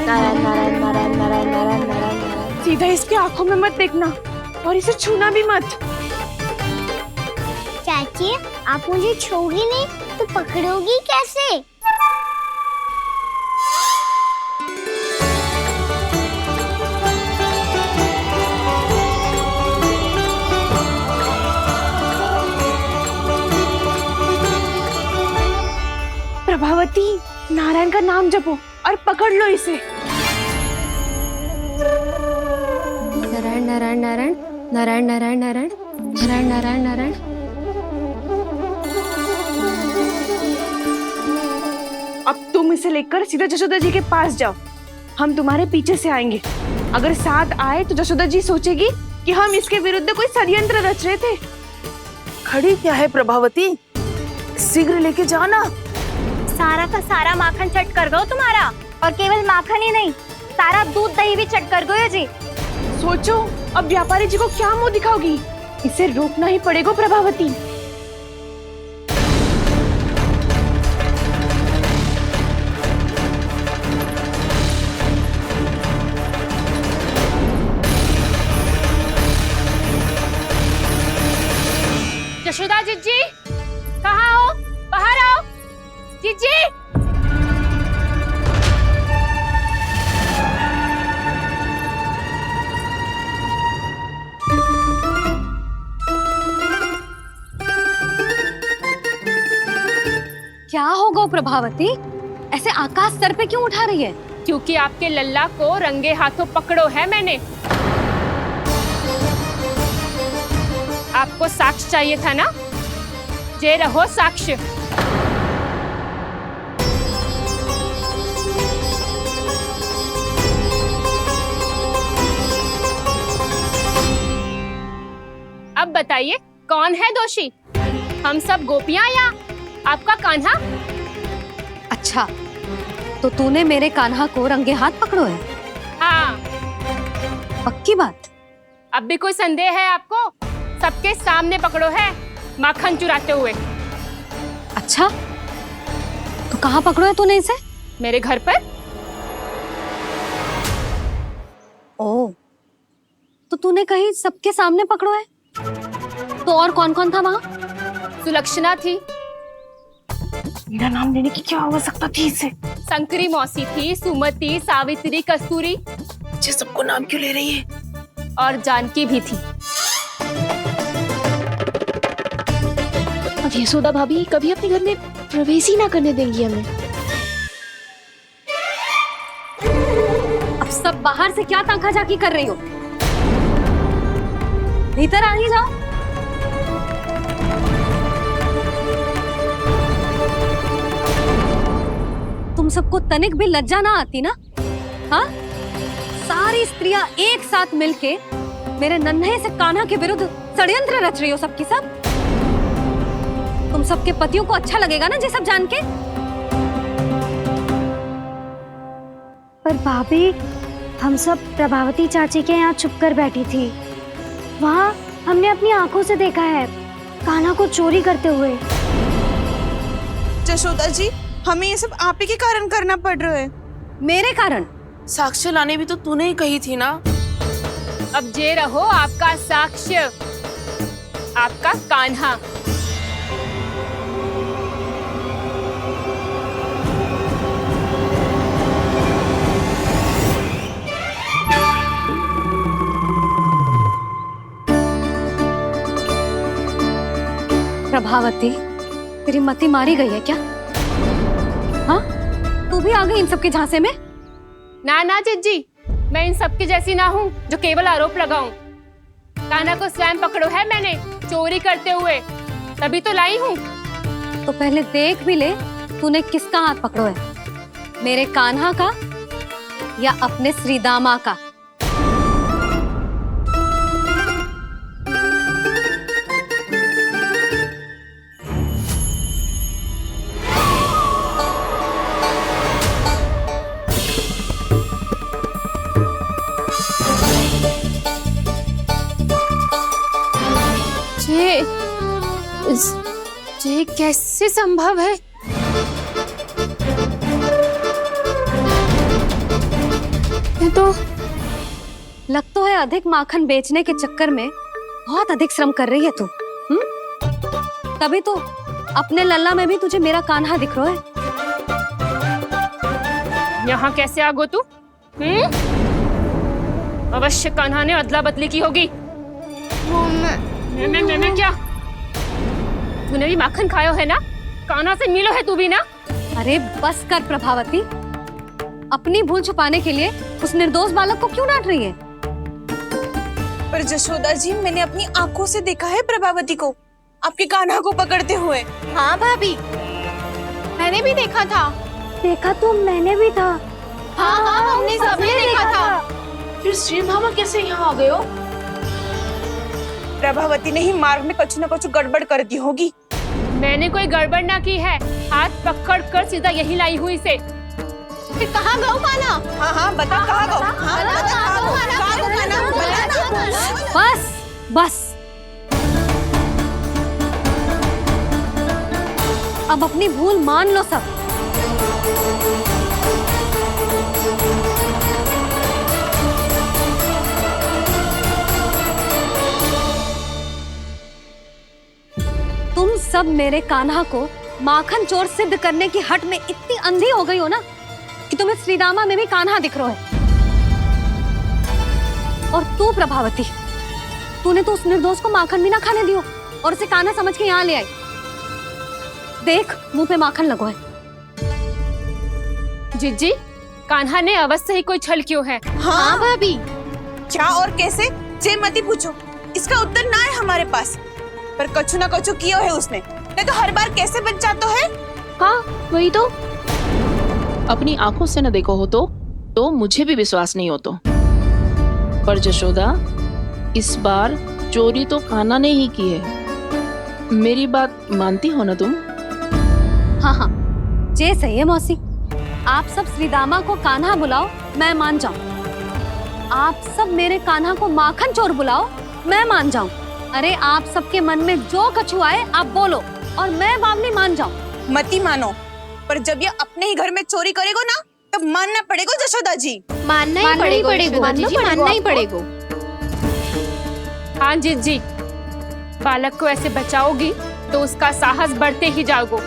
नारायण नारायण नारायण नारायण नारायण नारायण नारायण। सीधा इसके आंखों में मत देखना और इसे छूना भी मत। चाची, आप मुझे छोगी नहीं तो पकड़ोगी कैसे? प्रभावती, नारायण का नाम जपो और पकड़ लो इसे। नारायण नारायण नारायण नारायण नारायण नारायण नारायण नारायण नारायण। अब तुम इसे लेकर सीधा जशोदा जी के पास जाओ, हम तुम्हारे पीछे से आएंगे। अगर साथ आए तो जशोदा जी सोचेगी कि हम इसके विरुद्ध कोई षड्यंत्र रच रहे थे। खड़ी क्या है प्रभावती, शीघ्र लेके जाना। सारा का सारा माखन चट कर गो तुम्हारा, और केवल माखन ही नहीं, सारा दूध दही भी चट कर गो जी। सोचो अब व्यापारी जी को क्या मुंह दिखाओगी। इसे रोकना ही पड़ेगा प्रभावती। जशोदा जीजी, कहाँ हो? बाहर आओ जीजी। क्या होगा प्रभावती, ऐसे आकाश सर पे क्यों उठा रही है? क्योंकि आपके लल्ला को रंगे हाथों पकड़ो है मैंने। आपको साक्ष्य चाहिए था ना, जे रहो साक्ष्य। अब बताइए कौन है दोषी, हम सब गोपियां या आपका कान्हा? अच्छा, तो तूने मेरे कान्हा को रंगे हाथ पकड़ो है? हाँ। पक्की बात? अब भी कोई संदेह है आपको? सबके सामने पकड़ो है, माखन चुराते हुए। अच्छा, तो कहाँ पकड़ो है तूने इसे? मेरे घर पर। ओ, तो तूने कहीं सबके सामने पकड़ो है? तो और कौन कौन था वहाँ? सुलक्षणा थी। मेरा नाम लेने की क्या आवश्यकता थी इसे? शंकरी मौसी थी, सुमति, सावित्री, कस्तूरी। ये सबको नाम क्यों ले रही है? और जानकी भी थी। अब यशोदा भाभी कभी अपने घर में प्रवेश ही ना करने देंगी हमें। अब सब बाहर से क्या ताका झाकी कर रही हो? भीतर आ ही जाओ। तुम सबको तनिक भी लज्जा ना आती ना? हाँ? सारी स्त्रियां एक साथ मिलके मेरे नन्हे से कान्हा के विरुद्ध षड्यंत्र रच रही हो सबकी सब। तुम सबके पतियों को अच्छा लगेगा ना ये सब जान के? पर भाभी, हम सब प्रभावती चाची के यहाँ छुप कर बैठी थी। वहाँ हमने अपनी आंखों से देखा है कान्हा को चोरी करते हुए। जशोदा जी, हमें ये सब आप ही के कारण करना पड़ रहा है। मेरे कारण? साक्ष्य लाने भी तो तूने ही कही थी ना। अब जे रहो आपका साक्ष्य, आपका कान्हा। प्रभावती, तेरी मति मारी गई है क्या? हाँ? तू भी आ गई इन सबके झांसे में? ना ना जीजी, मैं इन सबकी जैसी ना हूँ जो केवल आरोप लगाऊं। कान्हा को स्वयं पकड़ो है मैंने, चोरी करते हुए, तभी तो लाई हूँ। तो पहले देख भी ले तूने किसका हाथ पकड़ो है, मेरे कान्हा का या अपने श्रीदामा का? ये कैसे संभव है? लग तो है अधिक माखन बेचने के चक्कर में बहुत अधिक श्रम कर रही है तू। तभी तो अपने लल्ला में भी तुझे मेरा कान्हा दिख रहा है। यहाँ कैसे आ गो तू? अवश्य कान्हा ने अदला बदली की होगी। मैं क्या? तूने भी माखन खायो है ना? कान्हा से मिलो है तू भी ना? अरे बस कर प्रभावती, अपनी भूल छुपाने के लिए उस निर्दोष बालक को क्यों डांट रही है? पर जशोदा जी, मैंने अपनी आंखों से देखा है प्रभावती को आपके कान्हा को पकड़ते हुए। हाँ भाभी, मैंने भी देखा था। देखा तो मैंने भी था। हाँ हाँ, हमने सबने देखा था। फिर श्रीधामा कैसे यहाँ आ गए हो? प्रभावती ने ही मार्ग में कुछ न कुछ गड़बड़ कर दी होगी। मैंने कोई गड़बड़ ना की है, हाथ पकड़ कर सीधा यही लाई हुई इसे। फिर कहाँ गौ कान्हा? हाँ हाँ बता कहाँ गो? हाँ बता कहाँ गो? कहाँ गो कान्हा? बता ना। बस बस, अब अपनी भूल मान लो सब। तुम सब मेरे कान्हा को माखन चोर सिद्ध करने की हट में इतनी अंधी हो गई हो ना कि तुम्हें श्रीदामा में भी कान्हा दिख रहा है। और तू प्रभावती, तूने तो उस निर्दोष को माखन भी ना खाने दियो और उसे कान्हा समझ के यहाँ ले आई। देख, मुंह पे माखन लगो है। जिज्जी, कान्हा ने अवश्य ही कोई छल क्यों है। हाँ भाभी। क्या और कैसे? जे मती पूछो, इसका उत्तर ना है हमारे पास। पर कछु ना कछु किया है उसने, नहीं तो हर बार कैसे बच जाता है। हाँ वही तो। अपनी आंखों से न देखो हो तो मुझे भी विश्वास नहीं हो तो। पर जशोदा, इस बार चोरी तो कान्हा ने ही की है। मेरी बात मानती हो ना तुम? हाँ हाँ, जे सही है मौसी। आप सब श्रीदामा को कान्हा बुलाओ, मैं मान जाऊं। आप सब मेरे कान्हा को माखन चोर बुलाओ, मैं मान जाऊं। अरे आप सबके मन में जो कछु आए आप बोलो और मैं बावली मान जाऊं। मती मानो, पर जब ये अपने ही घर में चोरी करेगो ना, तब मानना पड़ेगा जशोदा जी। मानना ही पड़ेगा, मानना ही पड़ेगा। हाँ जिज्जी, बालक को ऐसे बचाओगी तो उसका साहस बढ़ते ही जाओगे।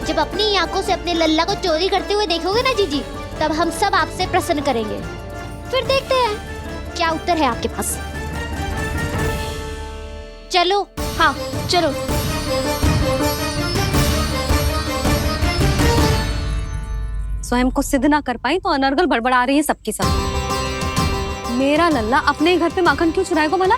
जब अपनी आंखों से अपने लल्ला को चोरी करते हुए देखोगे ना जीजी, तब हम सब आपसे प्रसन्न करेंगे। फिर देखते हैं क्या उत्तर है आपके पास। चलो। हाँ चलो। स्वयं को सिद्ध ना कर पाई तो अनर्गल बड़बड़ा रही है सबकी सब। मेरा लल्ला अपने ही घर पे माखन क्यों चुराएगा भला?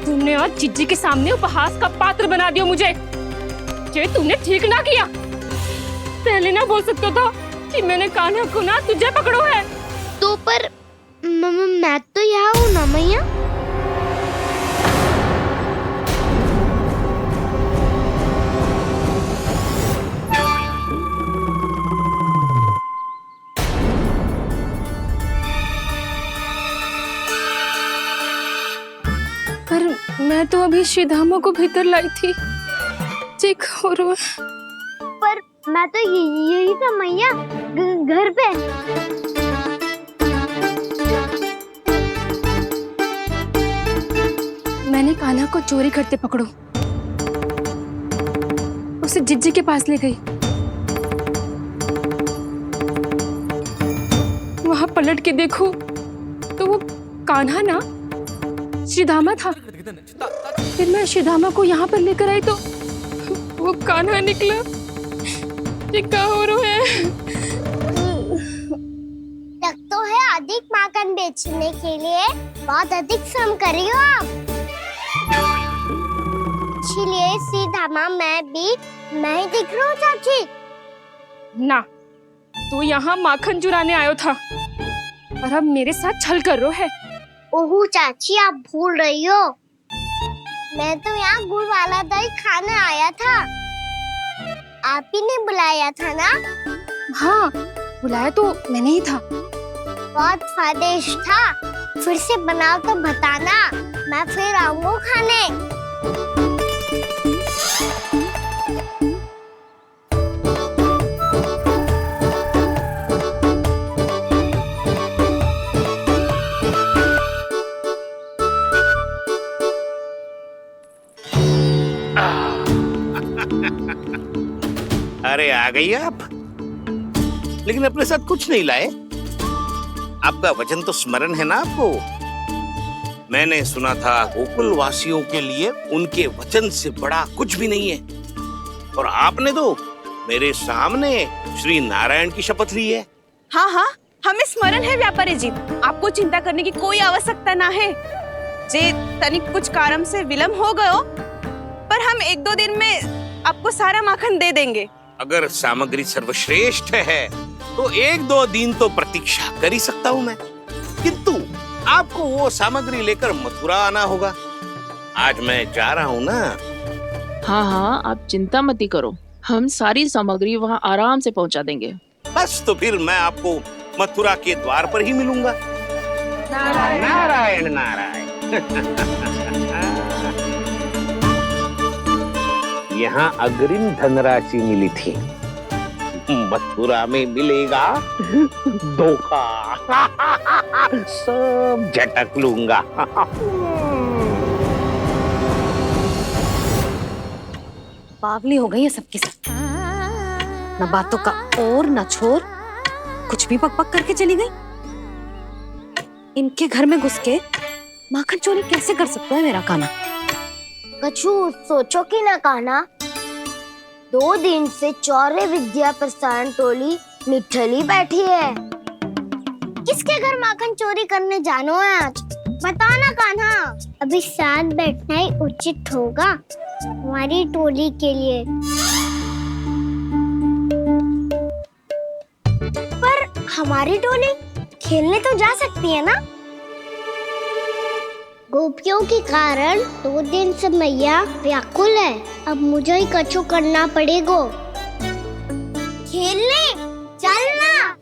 तुमने आज जिज्जी के सामने उपहास का पात्र बना दिया मुझे। ये तुमने ठीक ना किया। पहले ना बोल सकता था कि मैंने कान्हा को ना तुझे पकड़ो है। तो पर मैं तो यहाँ हूँ ना मैया। पर मैं तो अभी श्रीधामा को भीतर लाई थी। चेक हो रहा है। पर मैं तो यही था मैया, घर पे। मैंने कान्हा को चोरी करते पकड़ो, उसे जिज्जी के पास ले गई। वहां पलट के देखो तो वो कान्हा ना श्रीधामा था। फिर मैं श्रीधामा को यहाँ पर लेकर आई तो वो कान्हा निकला। ये क्या हो रहा है? लग तो है अधिक माखन बेचने के लिए बहुत अधिक श्रम कर रही हो आप। इसलिए सीधामा मैं ही दिख रहा हूँ चाची। ना, तू यहाँ माखन चुराने आयो था और अब मेरे साथ छल कर रहा है। ओह चाची, आप भूल रही हो, मैं तो यहाँ गुड़ वाला दही खाने आया था। आप ही ने बुलाया था ना? हाँ, बुलाया तो मैंने ही था। बहुत स्वादिष्ट था। फिर से बनाओ तो बताना, मैं फिर आऊंगा खाने। अरे आ गई आप, लेकिन अपने साथ कुछ नहीं लाए। आपका वचन तो स्मरण है ना आपको? मैंने सुना था गोकुल वासियों के लिए उनके वचन से बड़ा कुछ भी नहीं है, और आपने तो मेरे सामने श्री नारायण की शपथ ली है। हाँ हाँ, हमें स्मरण है व्यापारी जी, आपको चिंता करने की कोई आवश्यकता ना है। जे तनिक कुछ कारण से विलंब हो गयो, पर हम 1-2 दिन में आपको सारा माखन दे देंगे। अगर सामग्री सर्वश्रेष्ठ है तो 1-2 दिन तो प्रतीक्षा कर ही सकता हूँ मैं, किंतु आपको वो सामग्री लेकर मथुरा आना होगा। आज मैं जा रहा हूँ ना। हाँ हाँ, आप चिंता मत करो, हम सारी सामग्री वहाँ आराम से पहुँचा देंगे। बस तो फिर मैं आपको मथुरा के द्वार पर ही मिलूंगा। नारायण नारायण। यहाँ अग्रिम धनराशि मिली थी, मथुरा में मिलेगा धोखा। सब झटक लूंगा। बावली हो गई है सबकी सब, न बातों का और न छोर, कुछ भी पक पक करके चली गई। इनके घर में घुस के माखन चोरी कैसे कर सकता है मेरा कान्हा? कछु सोचो कि ना कान्हा, 2 दिन से चौर्य विद्या प्रसारण टोली निठली बैठी है। किसके घर माखन चोरी करने जानो है आज? बता ना कान्हा। अभी साथ बैठना ही उचित होगा हमारी टोली के लिए। पर हमारी टोली खेलने तो जा सकती है ना? गोपियों के कारण 2 दिन से मैया व्याकुल है, अब मुझे ही कछु करना पड़ेगा। खेलने चलना,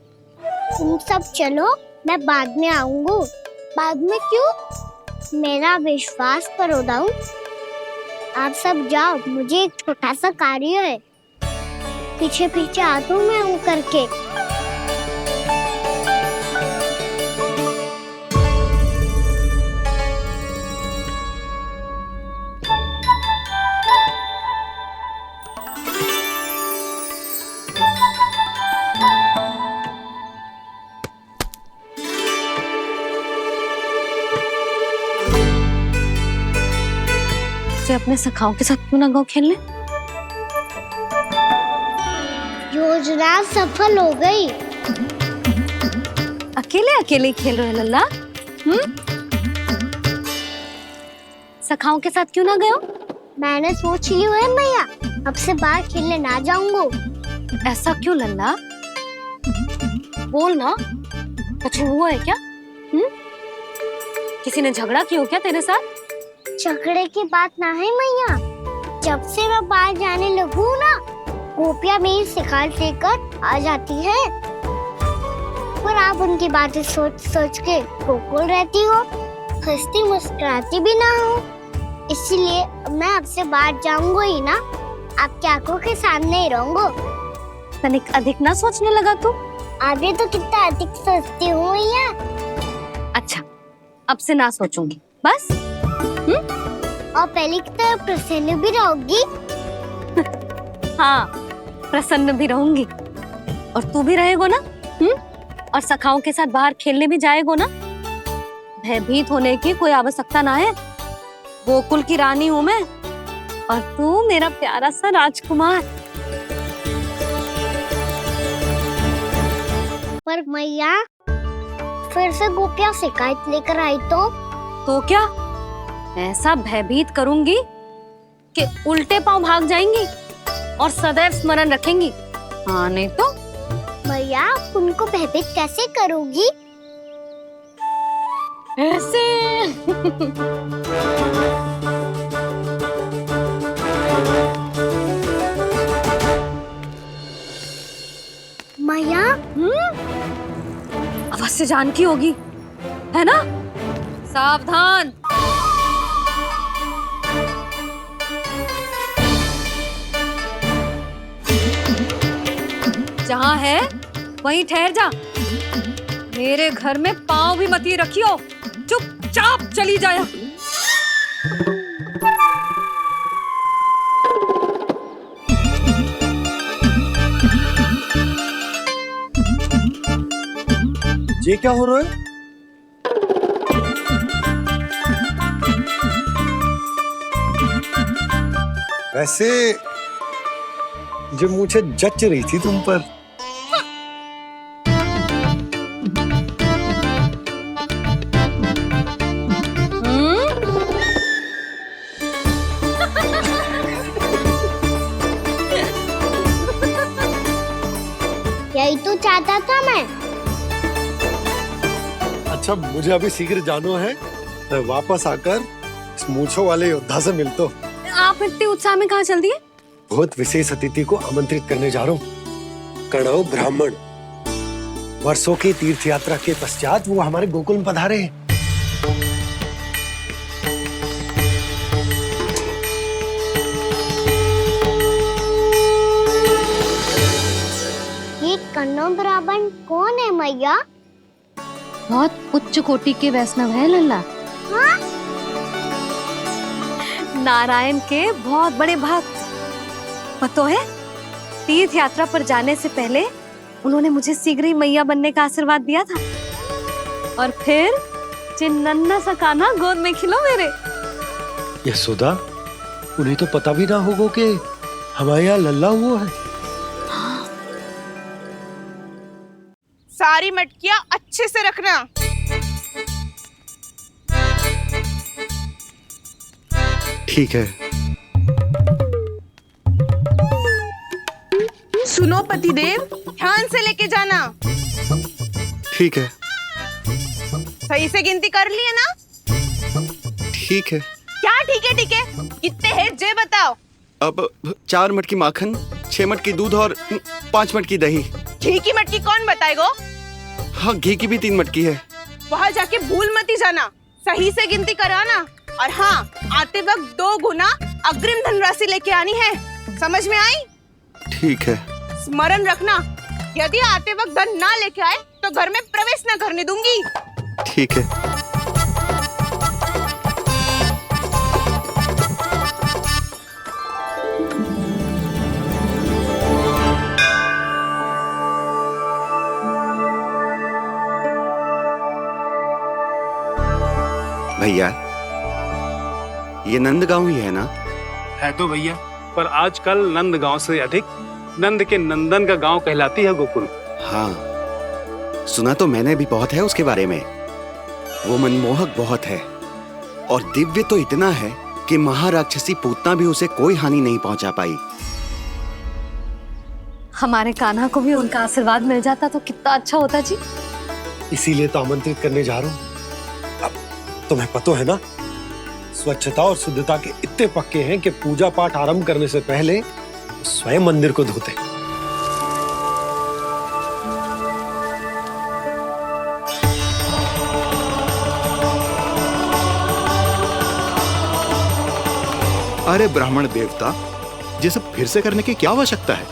तुम सब चलो, मैं बाद में आऊंगा। बाद में क्यों? मेरा विश्वास करो दाऊ, आप सब जाओ, मुझे एक छोटा सा कार्य है। पीछे पीछे आता हूँ मैं हूँ करके। अपने सखाओं के साथ क्यों ना गाँव खेलने? योजना सफल हो गई। अकेले अकेले खेल रहे लल्ला? सखाओं के साथ क्यों ना गए हो? मैंने सोच लिया है मैया, अब से बाहर खेलने ना जाऊंगा। ऐसा क्यों लल्ला? बोल ना, कुछ हुआ है क्या? किसी ने झगड़ा किया हो क्या तेरे साथ? झगड़े की बात ना है मैया, जब से मैं बाहर जाने लगू ना, गोपियां मेरी शिकार लेकर आ जाती है, पर आप उनकी बातें सोच सोच के गोकुल रहती हो, हंसती मुस्कुराती भी ना हो। इसलिए मैं आपसे बाहर जाऊंगा ही ना, आपकी आंखों के सामने ही रहूंगा। तनिक अधिक ना सोचने लगा तू? आगे तो कितना अधिक सोचती हूँ मैया। अच्छा, अब से ना सोचूंगी बस। और पहले की तरह प्रसन्न भी रहोगी? हाँ, प्रसन्न भी रहूंगी, और तू भी रहेगो ना? और सखाओं के साथ बाहर खेलने भी जाएगो ना? भयभीत होने की कोई आवश्यकता ना है, गोकुल की रानी हूँ मैं, और तू मेरा प्यारा सा राजकुमार। पर मैया, फिर से गोपियां शिकायत लेकर आई तो क्या? ऐसा भयभीत करूंगी कि उल्टे पांव भाग जाएंगी और सदैव स्मरण रखेंगी। हाँ नहीं तो? मैया, उनको भयभीत कैसे करोगी? ऐसे। मैया, अवश्य जानकी होगी, है ना? सावधान। जहाँ है वहीं ठहर जा, मेरे घर में पाँव भी मत ही रखियो, चुपचाप चली जाया। ये क्या हो रहा है? वैसे जो मुझे जच रही थी तुम पर। यही तो चाहता था मैं। अच्छा मुझे अभी शीघ्र जाना है, मैं वापस आकर इस मूंछों वाले योद्धा से मिलता हूँ। आप इतने उत्साह में कहाँ चल दिए? बहुत विशेष अतिथि को आमंत्रित करने जा रहा हूँ, कणव ब्राह्मण। वर्षों की तीर्थ यात्रा के पश्चात वो हमारे गोकुल में पधारे हैं। ये कन्नौ ब्राह्मण कौन है मैया? बहुत उच्च कोटि के वैष्णव है लल्ला। हाँ? नारायण के बहुत बड़े भक्त। पता है, तीर्थ यात्रा पर जाने से पहले उन्होंने मुझे शीघ्र ही मैया बनने का आशीर्वाद दिया था, और फिर चिन्नन्ना सा कान्हा गोद में खिलो मेरे। यशोदा, उन्हें तो पता भी ना होगा कि हमारे यहाँ लल्ला हुआ है। सारी मटकियां अच्छे से रखना। ठीक है। सुनो पतिदेव, ध्यान से लेके जाना। ठीक है। सही से गिनती कर लिए ना? ठीक है। क्या ठीक है ठीक है? कितने हैं जे बताओ। अब 4 मटकी माखन, 6 मटकी दूध और 5 मटकी दही। घी की मटकी कौन बताएगा? हाँ, घी की भी 3 मटकी है। वहाँ जाके भूल मती जाना, सही से गिनती कराना। और हाँ, आते वक्त 2 गुना अग्रिम धनराशि लेके आनी है, समझ में आई? ठीक है। स्मरण रखना, यदि आते वक्त धन ना लेके आए तो घर में प्रवेश न करने दूंगी। ठीक है। भैया, ये नंदगांव ही है ना? है तो भैया, पर आजकल नंदगांव से अधिक नंद के नंदन का गांव कहलाती है गोकुल। हाँ, सुना तो मैंने भी बहुत है उसके बारे में। वो मनमोहक बहुत है और दिव्य तो इतना है कि महाराक्षसी पूतना भी उसे कोई हानि नहीं पहुंचा पाई। हमारे कान्हा को भी उनका आशीर्वाद मिल जाता तो कितना अच्छा होता जी। इसीलिए तो आमंत्रित करने जा रहा हूँ। अब तुम्हें पता है ना, स्वच्छता और शुद्धता के इतने पक्के हैं कि पूजा पाठ आरंभ करने से पहले स्वयं मंदिर को धोते। अरे ब्राह्मण देवता, ये सब फिर से करने की क्या आवश्यकता है?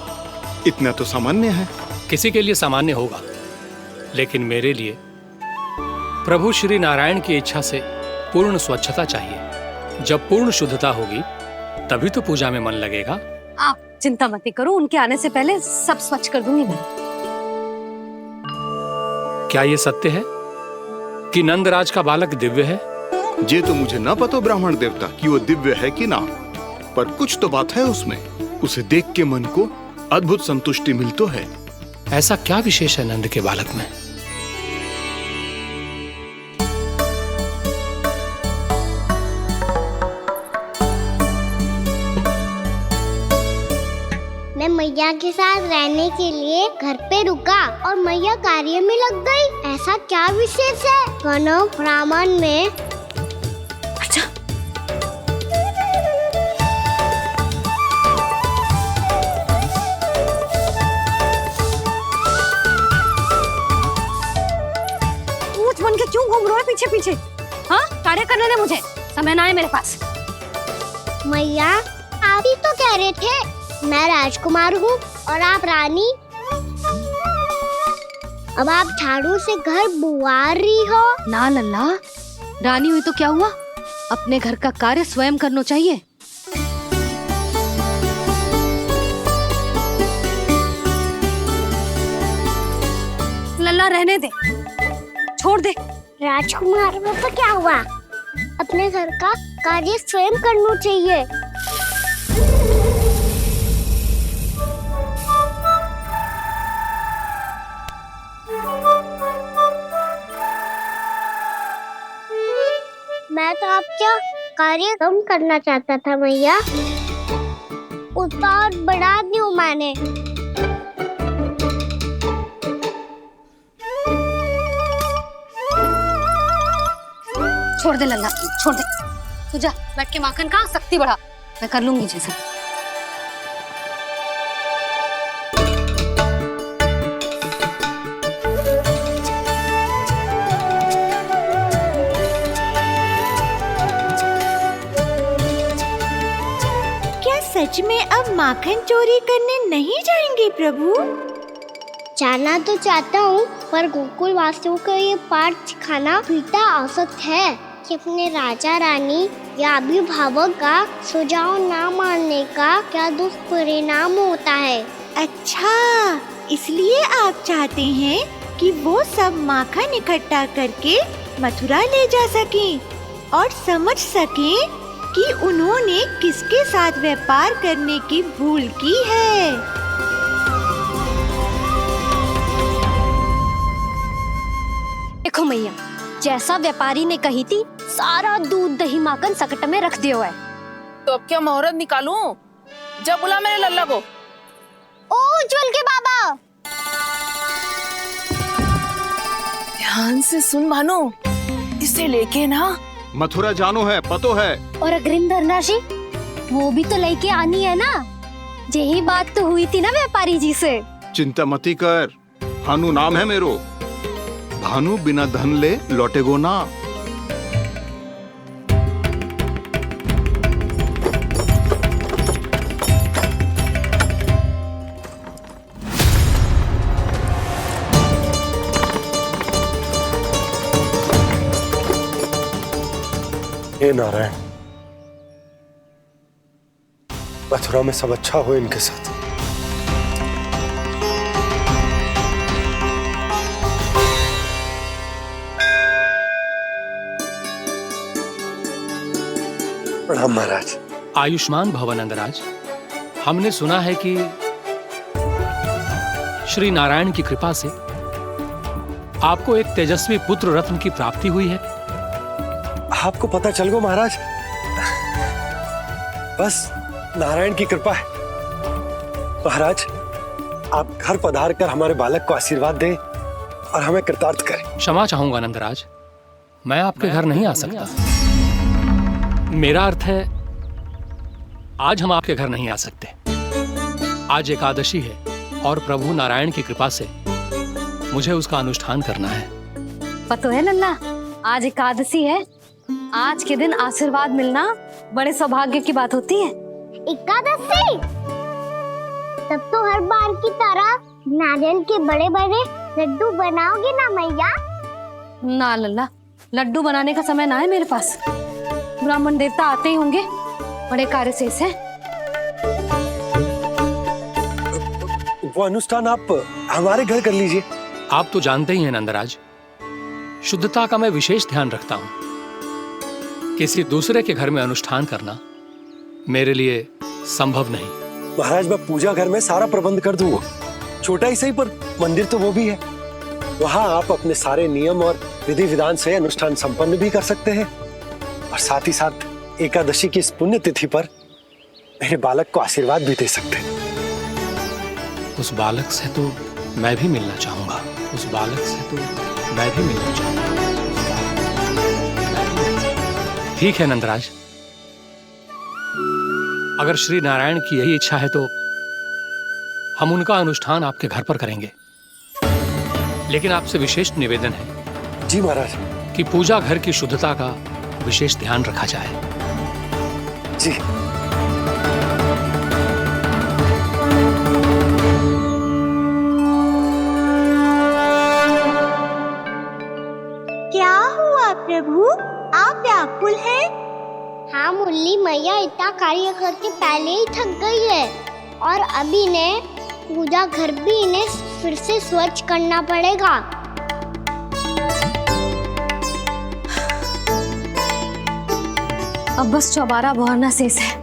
इतना तो सामान्य है। किसी के लिए सामान्य होगा, लेकिन मेरे लिए प्रभु श्री नारायण की इच्छा से पूर्ण स्वच्छता चाहिए। जब पूर्ण शुद्धता होगी तभी तो पूजा में मन लगेगा। आप चिंता मत करो, उनके आने से पहले सब स्वच्छ कर दूंगी मैं। क्या ये सत्य है कि नंदराज का बालक दिव्य है? ये तो मुझे ना पता ब्राह्मण देवता कि वो दिव्य है कि ना, पर कुछ तो बात है उसमें। उसे देख के मन को अद्भुत संतुष्टि मिल तो है। ऐसा क्या विशेष है नंद के बालक में? मैं मैया के साथ रहने के लिए घर पे रुका और मैया कार्य में लग गई। ऐसा क्या विशेष है कन्नौ ब्राह्मण में? अच्छा, ऊंच बन के क्यों घूम रहे हो पीछे पीछे? हाँ, कार्य करने दे मुझे, समय ना है मेरे पास। मैया, आप ही तो कह रहे थे मैं राजकुमार हूँ और आप रानी। अब आप झाड़ू से घर बुआर रही हो। ना लल्ला, रानी हुई तो क्या हुआ, अपने घर का कार्य स्वयं करना चाहिए। लल्ला रहने दे, छोड़ दे। राजकुमार तो क्या हुआ? अपने घर का कार्य स्वयं करना चाहिए। मैं तो आपका कार्य कम करना चाहता था मैया, उसका और बढ़ा दूं मैंने। छोड़ दे लल्ला, छोड़ दे। तू जा बैठ के माखन खा, शक्ति बढ़ा, मैं कर लूंगी जैसे। क्या सच में अब माखन चोरी करने नहीं जाएंगे प्रभु? जाना तो चाहता हूँ, पर गोकुल वासियों को ये पाठ सिखाना पिता आवश्यक है कि अपने राजा रानी या अभिभावक का सुझाव ना मानने का क्या दुष्परिणाम होता है। अच्छा, इसलिए आप चाहते हैं कि वो सब माखन इकट्ठा करके मथुरा ले जा सकें और समझ सकें कि उन्होंने किसके साथ व्यापार करने की भूल की है। देखो मैया, जैसा व्यापारी ने कही थी, सारा दूध दही माखन सकट में रख दिया है। तो अब क्या मुहूर्त निकालूं? जब बुला मेरे लल्ला को। ओ उज्जवल के बाबा, ध्यान से सुन भानु, इसे लेके ना मथुरा जानो है, पतो है। और अग्रिम धनराशि वो भी तो लेके आनी है ना। यही बात तो हुई थी ना व्यापारी जी से। चिंता मती कर, भानु नाम है मेरो। भानु बिना धन ले लौटेगो ना। हे नारायण, मथुरा में सब अच्छा हो इनके साथ। प्रणाम महाराज। आयुष्मान भव नंदराज। हमने सुना है कि श्री नारायण की कृपा से आपको एक तेजस्वी पुत्र रत्न की प्राप्ति हुई है। आपको पता चल गो महाराज, बस नारायण की कृपा है। महाराज, आप घर पधार कर हमारे बालक को आशीर्वाद दें और हमें कृतार्थ करें। क्षमा चाहूंगा नंदराज, मैं आपके घर नहीं आ सकता। मेरा अर्थ है, आज हम आपके घर नहीं आ सकते। आज एकादशी है और प्रभु नारायण की कृपा से मुझे उसका अनुष्ठान करना है। पता है लल्ला, आज एकादशी है। आज के दिन आशीर्वाद मिलना बड़े सौभाग्य की बात होती है। एकादशी? तब तो हर बार की तरह नारियल के बड़े बड़े लड्डू बनाओगे ना मैया? ना लल्ला, लड्डू बनाने का समय ना है मेरे पास। ब्राह्मण देवता आते ही होंगे, बड़े कार्य शेष हैं। वो अनुष्ठान आप हमारे घर कर लीजिए। आप तो जानते ही हैं नंदराज, शुद्धता का मैं विशेष ध्यान रखता हूं। किसी दूसरे के घर में अनुष्ठान करना मेरे लिए संभव नहीं। महाराज, मैं पूजा घर में सारा प्रबंध कर दूंगा। छोटा ही सही, पर मंदिर तो वो भी है। वहां आप अपने सारे नियम और विधि विधान से अनुष्ठान संपन्न भी कर सकते हैं और साथ ही साथ एकादशी की इस पुण्य तिथि पर मेरे बालक को आशीर्वाद भी दे सकते हैं। उस बालक से तो मैं भी मिलना चाहूंगा। उस बालक से तो मैं भी मिलना चाहूंगा। ठीक है नंदराज, अगर श्री नारायण की यही इच्छा है तो हम उनका अनुष्ठान आपके घर पर करेंगे। लेकिन आपसे विशेष निवेदन है। जी महाराज। कि पूजा घर की शुद्धता का विशेष ध्यान रखा जाए। जी। क्या हुआ प्रभु, आप व्याकुल हैं? हाँ मुरली मैया, इतना कार्य करके पहले ही थक गई है और अभी इन्हें पूजा घर भी इन्हें फिर से स्वच्छ करना पड़ेगा। अब बस चौबारा बहाना शेष है।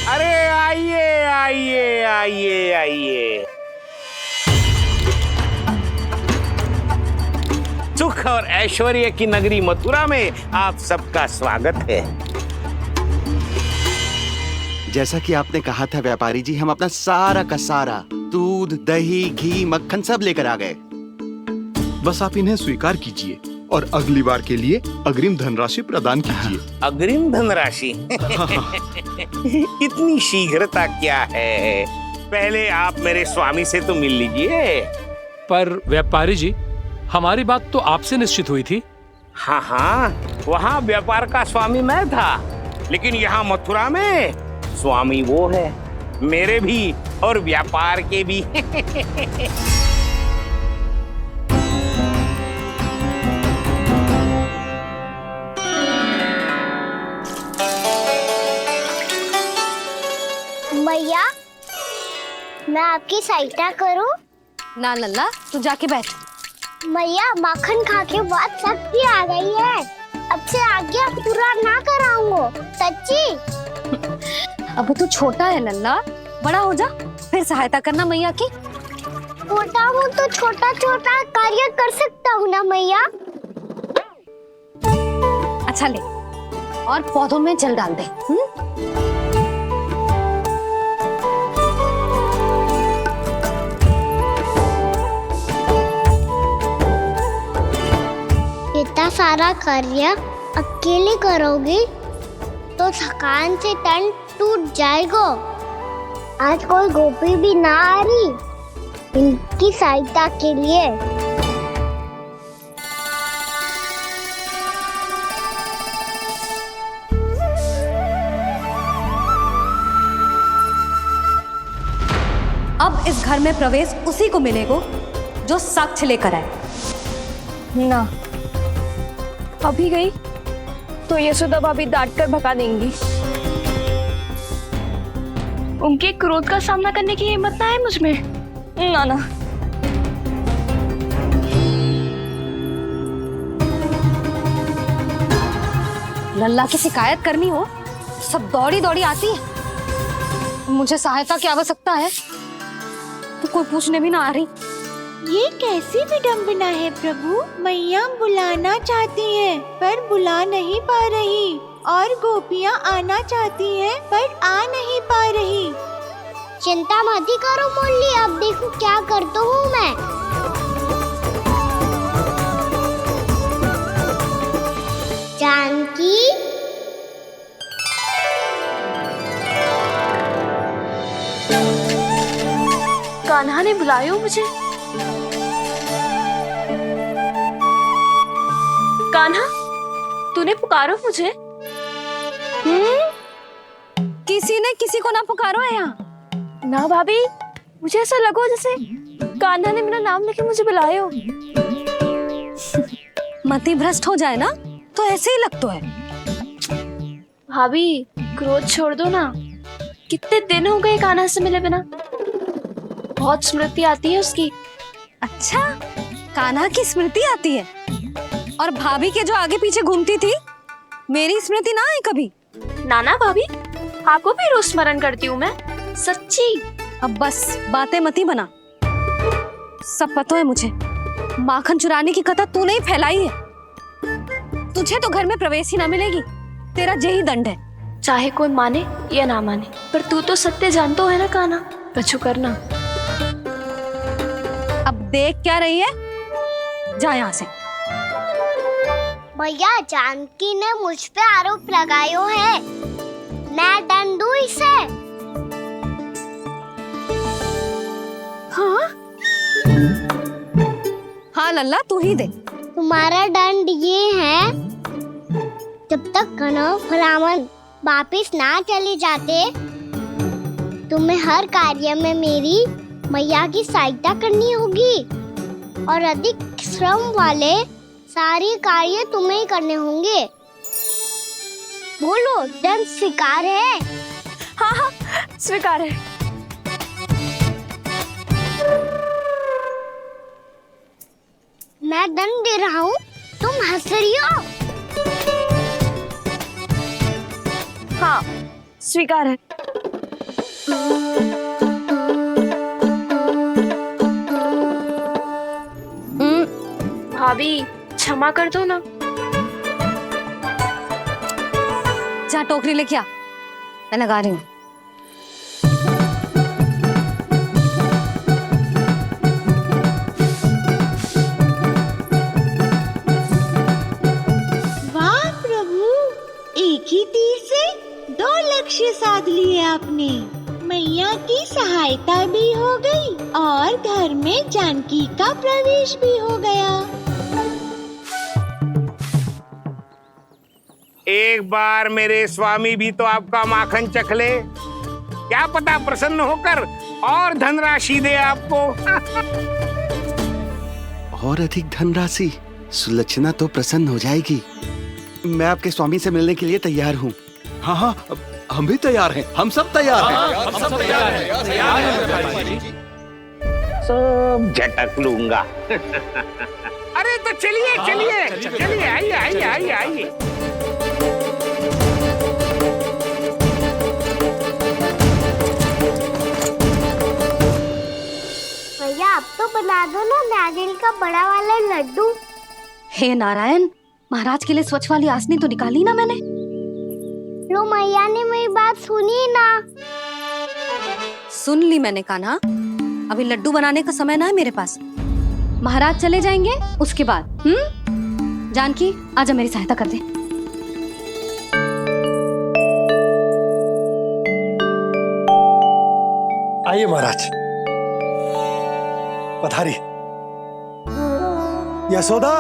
अरे आइए आइए आइए आइए, सुख और ऐश्वर्य की नगरी मथुरा में आप सबका स्वागत है। जैसा कि आपने कहा था व्यापारी जी, हम अपना सारा का सारा दूध, दही, घी, मक्खन सब लेकर आ गए। बस आप इन्हें स्वीकार कीजिए और अगली बार के लिए अग्रिम धनराशि प्रदान कीजिए। अग्रिम धनराशि? इतनी शीघ्रता क्या है? पहले आप मेरे स्वामी से तो मिल लीजिए। पर व्यापारी जी, हमारी बात तो आपसे निश्चित हुई थी। हाँ हाँ, वहाँ व्यापार का स्वामी मैं था, लेकिन यहाँ मथुरा में स्वामी वो है, मेरे भी और व्यापार के भी। मैया, मैं आपकी सहायता करूं? ना लल्ला, तू जाके बैठ। मैया, माखन खा के बात शक्ति आ गई है। अब से आगे पूरा ना कराऊंगा, सच्ची। अब तू छोटा है लल्ला, बड़ा हो जा फिर सहायता करना मैया की। छोटा हूँ तो छोटा छोटा कार्य कर सकता हूँ ना मैया। अच्छा ले, और पौधों में जल डाल दे। इतना सारा कार्य अकेले करोगी तो थकान से तन टूट जाएगा। आज कोई गोपी भी ना आ रही इनकी सहायता के लिए। अब इस घर में प्रवेश उसी को मिलेगा जो साक्ष्य लेकर आए। ना, अभी गई तो यशोदा भाभी डांट कर भगा देंगी। उनके क्रोध का सामना करने की हिम्मत ना है मुझ में। ना ना, लल्ला की शिकायत करनी हो सब दौड़ी दौड़ी आती है। मुझे सहायता की आवश्यकता है तो कोई पूछने भी ना आ रही। ये कैसी विडंबना है प्रभु। मैया बुलाना चाहती हैं पर बुला नहीं पा रही, और गोपियाँ आना चाहती हैं पर आ नहीं पा रही। चिंता मत ही करो मुरली, अब देखो क्या करता हूँ मैं। जानकी, कान्हा ने बुलाया मुझे। कान्हा, तूने पुकारो मुझे। किसी ने किसी को ना पुकारो है यहाँ। ना भाभी, मुझे ऐसा लगो जैसे कान्हा ने मेरा नाम लेके मुझे बुलाया हो। मति भ्रष्ट हो जाए ना तो ऐसे ही लगता है। भाभी, क्रोध छोड़ दो ना। कितने दिन हो गए कान्हा से मिले बिना। बहुत स्मृति आती है उसकी। अच्छा, कान्हा की स्मृति आती है? और भाभी के जो आगे पीछे घूमती थी, मेरी स्मृति ना है कभी? नाना भाभी, आपको भी रोज स्मरण करती हूँ मैं, सच्ची। अब बस बातें मती बना। सब पता है मुझे। माखन चुराने की कथा तूने ही फैलाई है। तुझे तो घर में प्रवेश ही ना मिलेगी। तेरा यही दंड है। चाहे कोई माने या ना माने, पर तू तो सत्य जानतो है ना कान्हा। कछु करना। अब देख क्या रही है, जा यहाँ से। भैया, जानकी ने मुझ पे आरोप लगायो है, मैं दंड दूं इसे। हाँ हाँ लल्ला, तू ही दे। तुम्हारा दंड ये है, जब तक कनव ब्राह्मण वापिस ना चले जाते, तुम्हें हर कार्य में मेरी मैया की सहायता करनी होगी। और अधिक श्रम वाले सारे कार्य तुम्हें ही करने होंगे। बोलो, दंड स्वीकार है? हाँ हाँ, स्वीकार है। मैं दंड दे रहा हूँ, तुम हंस रही हो? हाँ, स्वीकार है। भाभी क्षमा कर दो ना। जा टोकरी लेके आ, मैं लगा रही हूँ। वाह प्रभु, एक ही तीर से 2 लक्ष्य साध लिए आपने। मैया की सहायता भी हो गई और घर में जानकी का प्रवेश भी हो गया। एक बार मेरे स्वामी भी तो आपका माखन चख ले, क्या पता प्रसन्न होकर और धनराशि दे आपको। और अधिक धनराशि? सुलक्षणा तो प्रसन्न हो जाएगी। मैं आपके स्वामी से मिलने के लिए तैयार हूँ। हाँ हाँ, हम भी तैयार हैं, हम सब तैयार हैं। हम सब तैयार हैं। सब झटक लूंगा। अरे तो चलिए चलिए चलिए, आइए आइए आइए आइए। भैया, आप तो बना दो ना नारियल का बड़ा वाला लड्डू। हे नारायण, महाराज के लिए स्वच्छ वाली आसनी तो निकाली ना मैंने। लो, मैया ने मेरी बात सुनी ना। सुन ली मैंने कान्हा, अभी लड्डू बनाने का समय ना है मेरे पास। महाराज चले जाएंगे उसके बाद। जानकी, आजा मेरी सहायता कर दे। आइए महाराज, पधारी। यशोदा।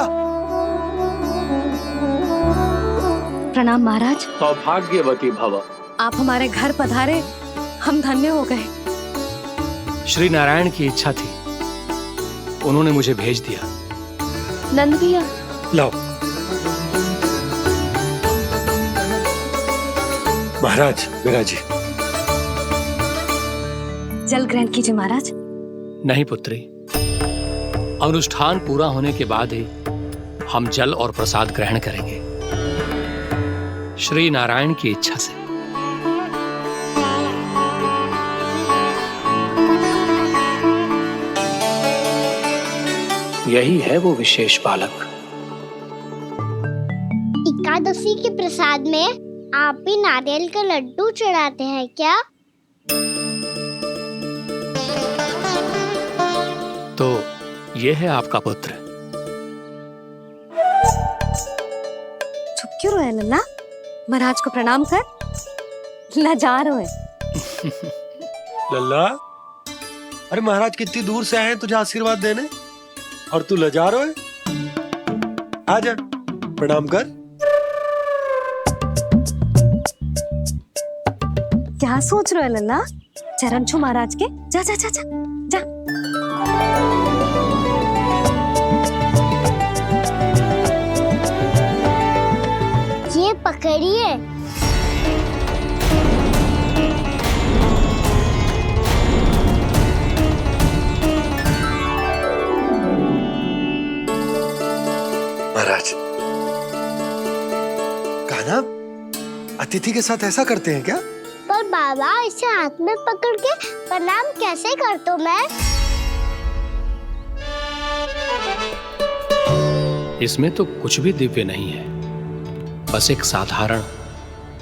प्रणाम महाराज। सौभाग्यवती भव। आप हमारे घर पधारे, हम धन्य हो गए। श्री नारायण की इच्छा थी, उन्होंने मुझे भेज दिया। नंद भैया, लाओ। महाराज, मेरा जी। जल ग्रहण कीजिए महाराज। नहीं पुत्री, अनुष्ठान पूरा होने के बाद ही हम जल और प्रसाद ग्रहण करेंगे, श्री नारायण की इच्छा से। यही है वो विशेष बालक। एकादशी के प्रसाद में आप भी नारियल का लड्डू चढ़ाते हैं क्या? तो ये है आपका पुत्र। चुप क्यों रहे लल्ला? महाराज को प्रणाम कर, लाचार हुए। लल्ला, अरे महाराज कितनी दूर से आए हैं तुझे आशीर्वाद देने, और तू लजा रहा है। आजा, प्रणाम कर। क्या सोच रहे हो लल्ला? चरण छू महाराज के। जा जा जा जा जा। ये पकड़िए। महाराज, कान्हा, अतिथि के साथ ऐसा करते हैं क्या? पर बाबा, इसे हाथ में पकड़ के प्रणाम कैसे करता हूँ मैं? इसमें तो कुछ भी दिव्य नहीं है, बस एक साधारण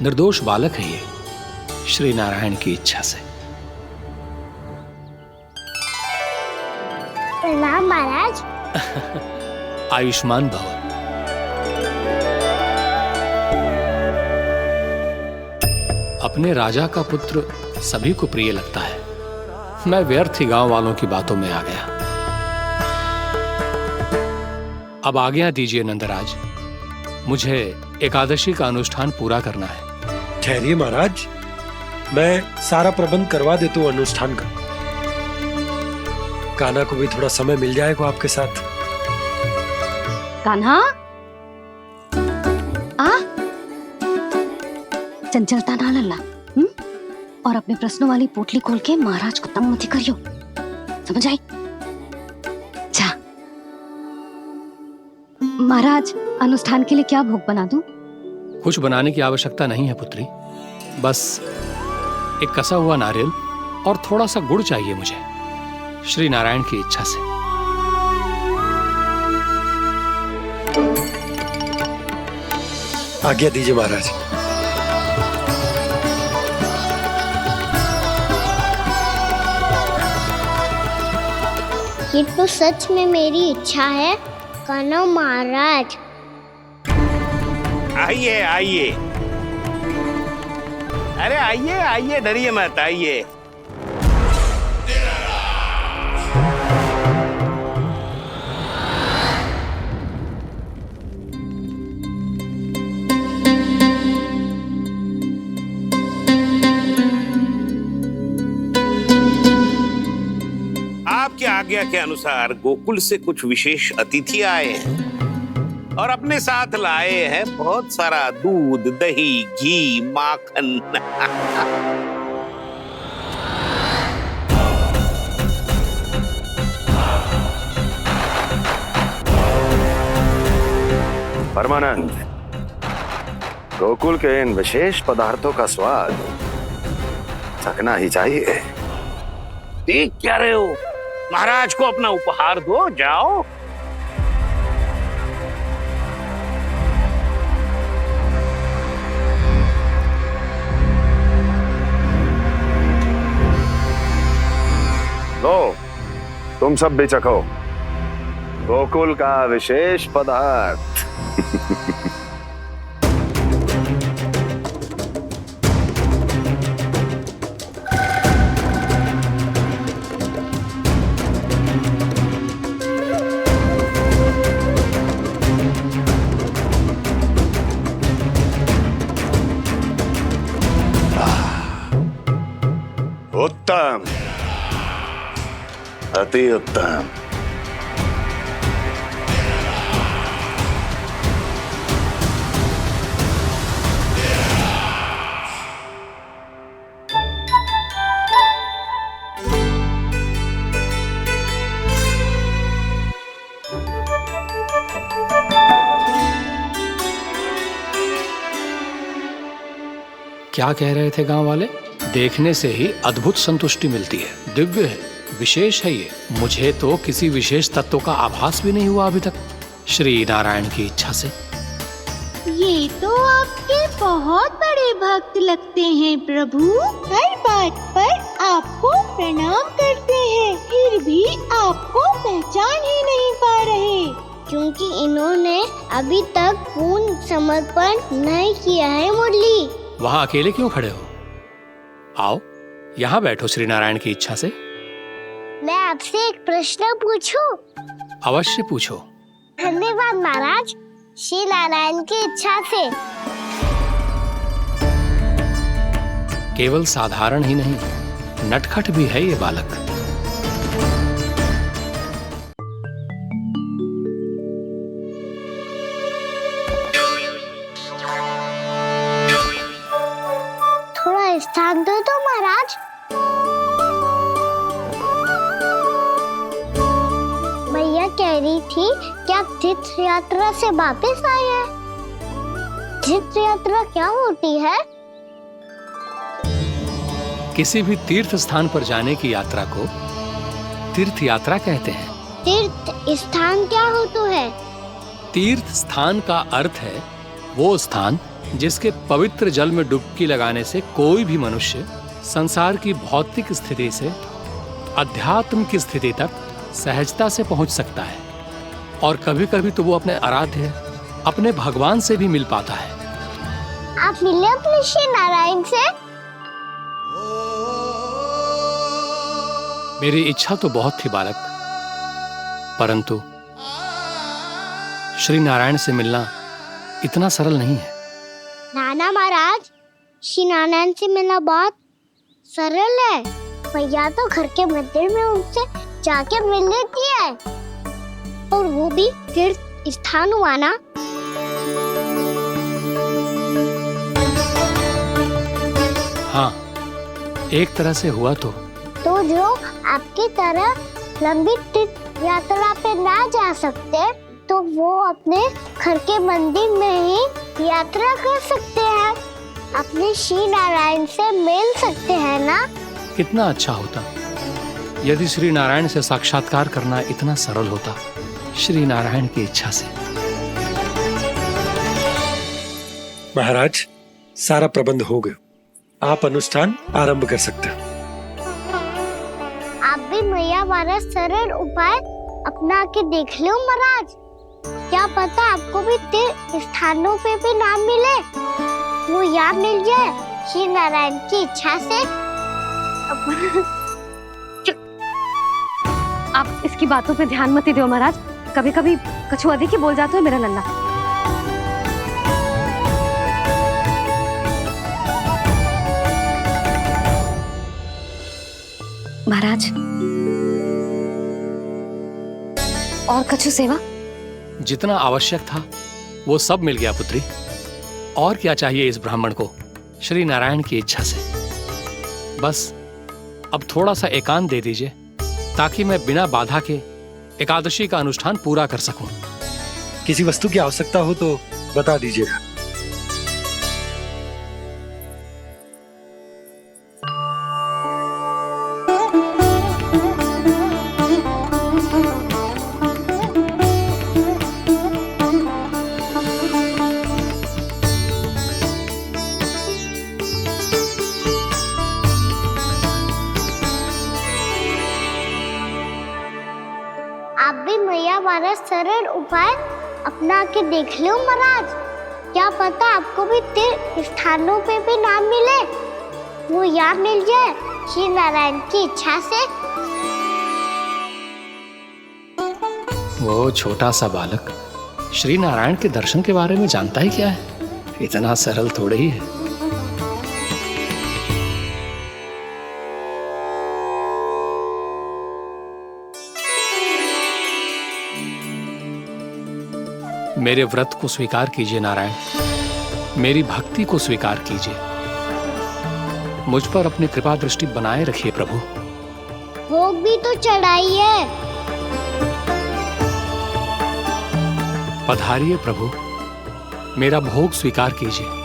निर्दोष बालक है ये, श्री नारायण की इच्छा से। प्रणाम महाराज। आयुष्मान भव। अपने राजा का पुत्र सभी को प्रिय लगता है। मैं व्यर्थ ही गांव वालों की बातों में आ गया। अब आज्ञा दीजिए नंदराज, मुझे एकादशी का अनुष्ठान पूरा करना है। ठहरिए महाराज, मैं सारा प्रबंध करवा देता हूँ अनुष्ठान का। कान्हा को भी थोड़ा समय मिल जाएगा आपके साथ। कान्हा, आ चंचलता ना लल्ला, और अपने प्रश्नों वाली पोटली खोल के महाराज को तंग मत करियो, समझ आई? जा महाराज, अनुष्ठान के लिए क्या भोग बना दूं? कुछ बनाने की आवश्यकता नहीं है पुत्री, बस एक कसा हुआ नारियल और थोड़ा सा गुड़ चाहिए मुझे, श्री नारायण की इच्छा से। आज्ञा दीजिए महाराज। ये तो सच में मेरी इच्छा है कान्हा महाराज। आइए आइए, अरे आइए आइए, डरिए मत, आइए। आपकी आज्ञा के अनुसार गोकुल से कुछ विशेष अतिथि आए हैं और अपने साथ लाए हैं बहुत सारा दूध, दही, घी, माखन। परमानंद, गोकुल के इन विशेष पदार्थों का स्वाद चखना ही चाहिए। देख क्या रहे हो? महाराज को अपना उपहार दो, जाओ। लो, तुम सब भी चखो गोकुल का विशेष पदार्थ। उत्तम, अति उत्तम। क्या कह रहे थे गांव वाले? देखने से ही अद्भुत संतुष्टि मिलती है, दिव्य है, विशेष है ये। मुझे तो किसी विशेष तत्व का आभास भी नहीं हुआ अभी तक, श्री नारायण की इच्छा से। ये तो आपके बहुत बड़े भक्त लगते हैं प्रभु। हर बात पर आपको प्रणाम करते हैं, फिर भी आपको पहचान ही नहीं पा रहे। क्योंकि इन्होंने अभी तक पूर्ण समर्पण नहीं किया है मुरली। वहाँ अकेले क्यों खड़े हो? आओ यहाँ बैठो श्री नारायण की इच्छा से। मैं आपसे एक प्रश्न पूछूं? अवश्य पूछो। धन्यवाद महाराज, श्री नारायण की इच्छा से। केवल साधारण ही नहीं, नटखट भी है ये बालक। थोड़ा स्थान दो तो महाराज। भैया कह रही थी कि आप तीर्थ यात्रा से वापस आए हैं। तीर्थ यात्रा क्या होती है? किसी भी तीर्थ स्थान पर जाने की यात्रा को तीर्थ यात्रा कहते हैं। तीर्थ स्थान क्या होता है? तीर्थ स्थान का अर्थ है वो स्थान जिसके पवित्र जल में डुबकी लगाने से कोई भी मनुष्य संसार की भौतिक स्थिति से अध्यात्म की स्थिति तक सहजता से पहुंच सकता है, और कभी कभी तो वो अपने आराध्य, अपने भगवान से भी मिल पाता है। आप मिले अपने श्री नारायण से? मेरी इच्छा तो बहुत थी बालक, परंतु श्री नारायण से मिलना इतना सरल नहीं है। नाना महाराज, श्री नारायण से मिलना बहुत सरल है। भैया तो घर के मंदिर में उनसे जाके मिल लेती है, और वो भी तीर्थ स्थान हुआ ना? हाँ, एक तरह से हुआ तो जो आपकी तरह लंबी तीर्थ यात्रा पे ना जा सकते तो वो अपने घर के मंदिर में ही यात्रा कर सकते हैं, अपने श्री नारायण से मिल सकते हैं ना? कितना अच्छा होता यदि श्री नारायण से साक्षात्कार करना इतना सरल होता, श्री नारायण की इच्छा से। महाराज, सारा प्रबंध हो गया, आप अनुष्ठान आरंभ कर सकते हैं। आप भी मैया वाला सरल उपाय अपना के देख लो महाराज, क्या पता आपको भी तीर्थ स्थानों पे भी नाम मिले, वो यहाँ मिल जाए श्री नारायण की इच्छा से। आप इसकी बातों पे ध्यान मत दो महाराज, कभी कभी कछु अधिक ही बोल जाते हो मेरा लल्ला। महाराज, और कछु सेवा? जितना आवश्यक था वो सब मिल गया पुत्री। और क्या चाहिए इस ब्राह्मण को श्री नारायण की इच्छा से? बस अब थोड़ा सा एकांत दे दीजिए ताकि मैं बिना बाधा के एकादशी का अनुष्ठान पूरा कर सकूं। किसी वस्तु की आवश्यकता हो तो बता दीजिएगा। आप भी मैया वाला सरल उपाय अपना के देख लो महाराज, क्या पता आपको भी तीर्थ स्थानों पे भी नाम मिले, वो यहाँ मिल जाए श्री नारायण की इच्छा से। वो छोटा सा बालक श्री नारायण के दर्शन के बारे में जानता ही क्या है, इतना सरल थोड़े ही है। मेरे व्रत को स्वीकार कीजिए नारायण, मेरी भक्ति को स्वीकार कीजिए, मुझ पर अपनी कृपा दृष्टि बनाए रखिए प्रभु। भोग भी तो चढ़ाइए। पधारिए प्रभु, मेरा भोग स्वीकार कीजिए।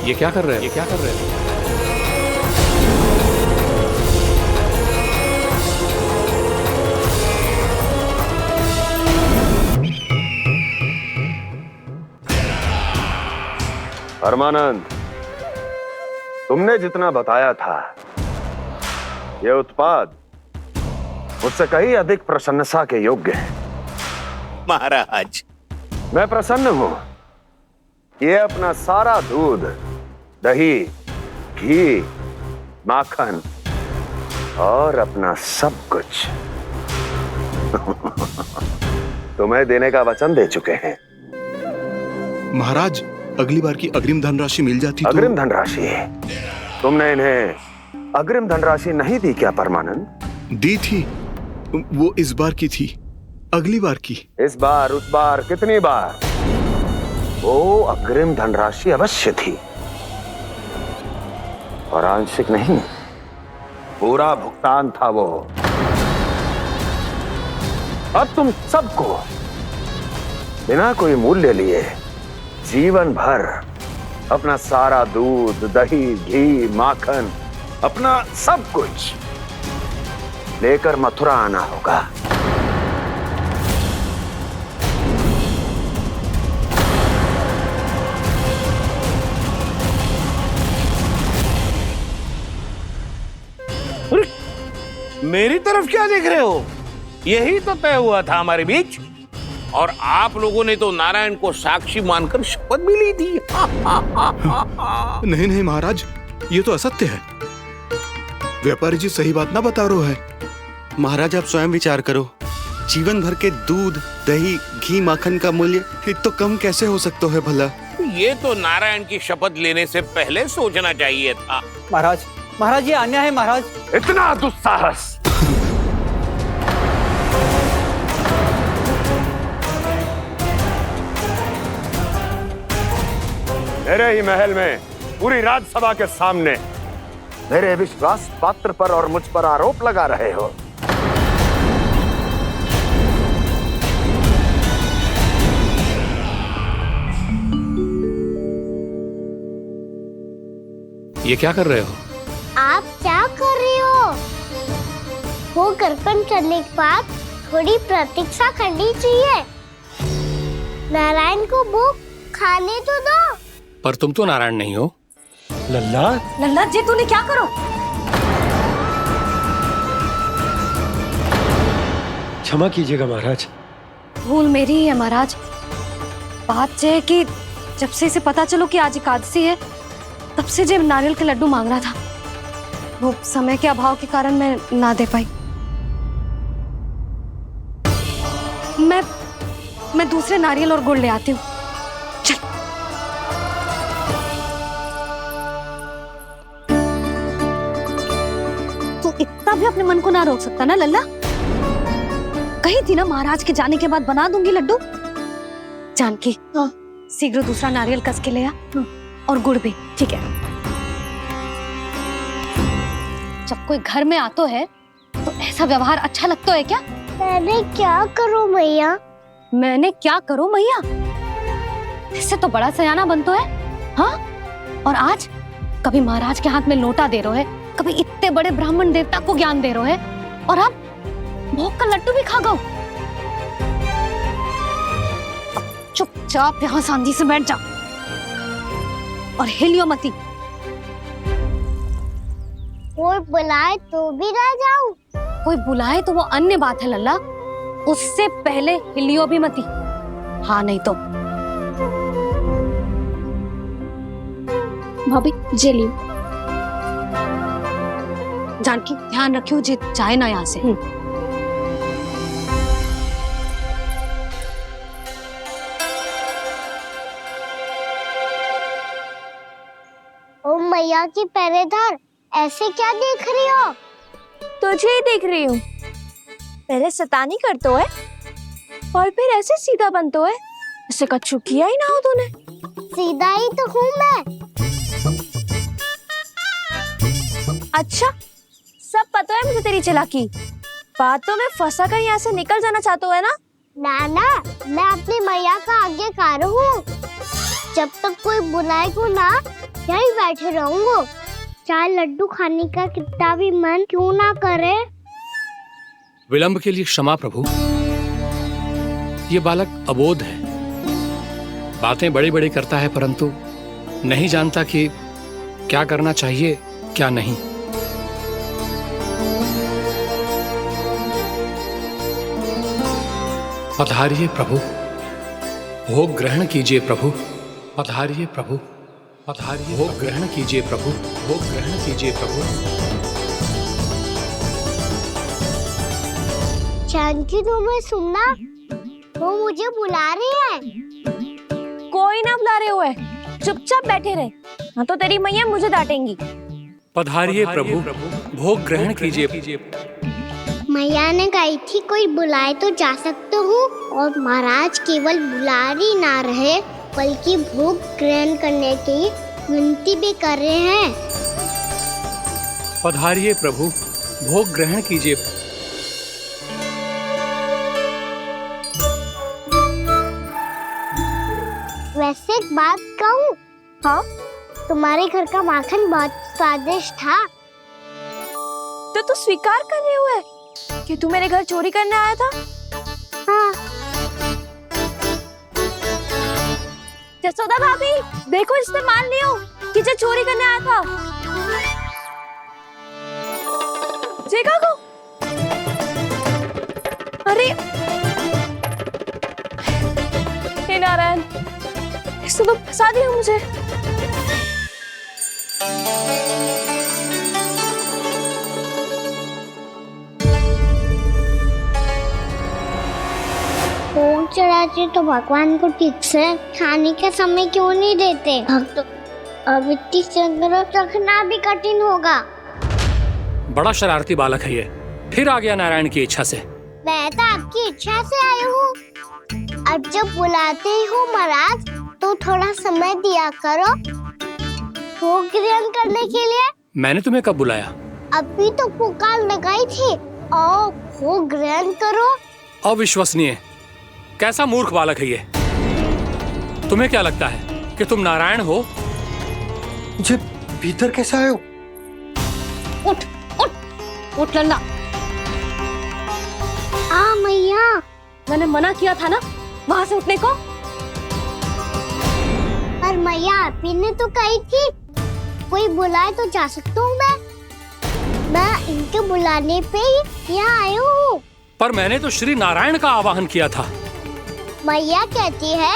ये क्या कर रहे हैं? ये क्या कर रहे हैं? परमानंद, तुमने जितना बताया था ये उत्पाद मुझसे कहीं अधिक प्रशंसा के योग्य है। महाराज, मैं प्रसन्न हूं। ये अपना सारा दूध, दही, घी, माखन और अपना सब कुछ तुम्हें देने का वचन दे चुके हैं। महाराज, अगली बार की अग्रिम धनराशि मिल जाती तो। अग्रिम धनराशि? तुमने इन्हें अग्रिम धनराशि नहीं दी क्या परमानंद? दी थी, वो इस बार की थी, अगली बार की। इस बार, उस बार, कितनी बार? वो अग्रिम धनराशि अवश्य थी और आंशिक नहीं, पूरा भुगतान था वो। अब तुम सबको बिना कोई मूल्य लिए जीवन भर अपना सारा दूध, दही, घी, माखन, अपना सब कुछ लेकर मथुरा आना होगा। मेरी तरफ क्या देख रहे हो? यही तो तय हुआ था हमारे बीच, और आप लोगों ने तो नारायण को साक्षी मानकर शपथ भी ली थी। नहीं नहीं महाराज, ये तो असत्य है। व्यापारी जी सही बात ना बता रहे हैं। महाराज आप स्वयं विचार करो, जीवन भर के दूध, दही, घी, माखन का मूल्य तो कम कैसे हो सकता है भला? ये तो नारायण की शपथ लेने से पहले सोचना चाहिए था। महाराज, महाराज ये अन्याय है महाराज। इतना दुस्साहस! मेरे ही महल में पूरी राज्यसभा के सामने मेरे विश्वास पात्र पर और मुझ पर आरोप लगा रहे हो। ये क्या कर रहे हो? आप क्या कर रहे हो? वो करपन करने के बाद थोड़ी प्रतीक्षा करनी चाहिए। नारायण को भूख खाने तो दो। पर तुम तो नारायण नहीं हो। लल्ला, लल्ला जी तूने क्या करो? क्षमा कीजिएगा महाराज। भूल मेरी ही है महाराज। बात यह है कि जब से इसे पता चलो कि आज एकादशी है, तब से जब नारियल के लड्डू मांग रहा था, वो समय के अभाव के कारण मैं ना दे पाई। मैं दूसरे नारियल और गुड़ ले आती हूँ। चल। तू इतना भी अपने मन को ना रोक सकता ना लल्ला? कही थी ना महाराज के जाने के बाद बना दूंगी लड्डू। जानकी, शीघ्र दूसरा नारियल कस के ले आ, और गुड़ भी। ठीक है। जब कोई घर में आतो है तो ऐसा व्यवहार अच्छा लगता है क्या? मैंने क्या करूं मैया? मैंने क्या करूं मैया? इससे तो बड़ा सयाना बनतो है। हाँ? और आज कभी महाराज के हाथ में लोटा दे रहे है, कभी इतने बड़े ब्राह्मण देवता को ज्ञान दे रहे है, और अब भोग का लड्डू भी खा गो। चुपचाप यहाँ शांति से बैठ जा और हिलियो मती। कोई बुलाए तो भी ना जाऊं? कोई बुलाए तो वो अन्य बात है लल्ला, उससे पहले हिलियो भी मती। हाँ नहीं तो। भाभी जे लियो। जानकी ध्यान रखियो जे जाए ना यहाँ से। ओ मैया की पहरेदार, ऐसे क्या देख रही हो? तुझे ही देख रही हूँ। पहले शैतानी करतो है और फिर ऐसे सीधा बनतो है। ऐसे कछु किया ही ना हो तूने। सीधा ही तो हूँ मैं। अच्छा, सब पता है मुझे तेरी चालाकी। बातों में फंसा कर यहाँ से निकल जाना चाहते हो है ना? नाना, मैं अपनी मैया का आज्ञाकार हूँ। जब तक कोई बुलाएगा ना, यहीं बैठे रहूंगा। चाहे लड्डू खाने का कितना भी मन क्यों ना करे। विलंब के लिए क्षमा प्रभु। ये बालक अबोध है, बातें बड़ी बड़ी करता है, परंतु नहीं जानता कि क्या करना चाहिए क्या नहीं। पधारिए प्रभु, भोग ग्रहण कीजिए प्रभु। पधारिए प्रभु, पधारिए। भोग ग्रहण कीजिए प्रभु, भोग ग्रहण कीजिए प्रभु। जानकी, तुम्हें सुनना? वो मुझे बुला रही है। कोई ना बुला रहे हुए, चुपचाप बैठे रहे, हाँ तो तेरी मैया मुझे डांटेंगी। पधारिए प्रभु, भोग ग्रहण कीजिए। मैया ने कही थी कोई बुलाए तो जा सकते हूँ, और महाराज केवल बुलारी ना रहे बल्कि भोग ग्रहण करने की विनती भी कर रहे हैं। पधारिए प्रभु, भोग ग्रहण कीजिए। वैसे एक बात कहूँ? हाँ? तुम्हारे घर का माखन बहुत स्वादिष्ट था। तो तू स्वीकार कर रहे हुए कि तू मेरे घर चोरी करने आया था? हाँ। जसोदा भाभी, देखो इसने मान लियो कि जो चोरी करने आया था। देखा को? अरे हे नारायण, इसने तो फंसा दिया मुझे। भोग चढ़ाते तो भगवान को ठीक से खाने का समय क्यों नहीं देते? भक्त अब इतनी संग्रह रखना भी कठिन होगा। बड़ा शरारती बालक है ये, फिर आ गया नारायण की इच्छा से। मैं तो आपकी इच्छा से आई हूँ। अब जब बुलाते ही हो महाराज तो थोड़ा समय दिया करो भोग ग्रहण करने के लिए। मैंने तुम्हें कब बुलाया? अभी तो पुकार लगाई थी और भोग ग्रहण करो। अविश्वसनीय, कैसा मूर्ख बालक है ये। तुम्हें क्या लगता है कि तुम नारायण हो? मुझे भीतर कैसे आए हो? उठ उठ उठ लल्ला। मैया, मैंने मना किया था ना वहाँ से उठने को। पर मैया आपी ने तो कही थी कोई बुलाए तो जा सकता हूँ मैं इनके बुलाने पे ही यहाँ आई हूँ। पर मैंने तो श्री नारायण का आवाहन किया था। मैया कहती है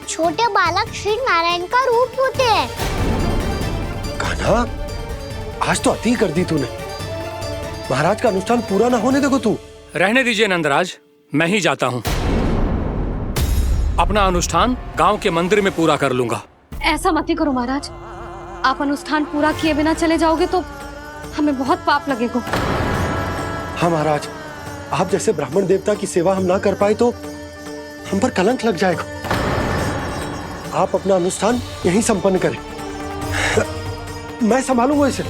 छोटे बालक श्री नारायण का रूप होते हैं। कान्हा, आज तो अति कर दी तूने। महाराज का अनुष्ठान पूरा ना होने देखो तू। रहने दीजिए नंदराज, मैं ही जाता हूँ। अपना अनुष्ठान गांव के मंदिर में पूरा कर लूंगा। ऐसा मत ही करो महाराज, आप अनुष्ठान पूरा किए बिना चले जाओगे तो हमें बहुत पाप लगेगा। हाँ महाराज, आप जैसे ब्राह्मण देवता की सेवा हम ना कर पाए तो हम पर कलंक लग जाएगा। आप अपना अनुष्ठान यहीं संपन्न करें, मैं संभालूंगा इसे।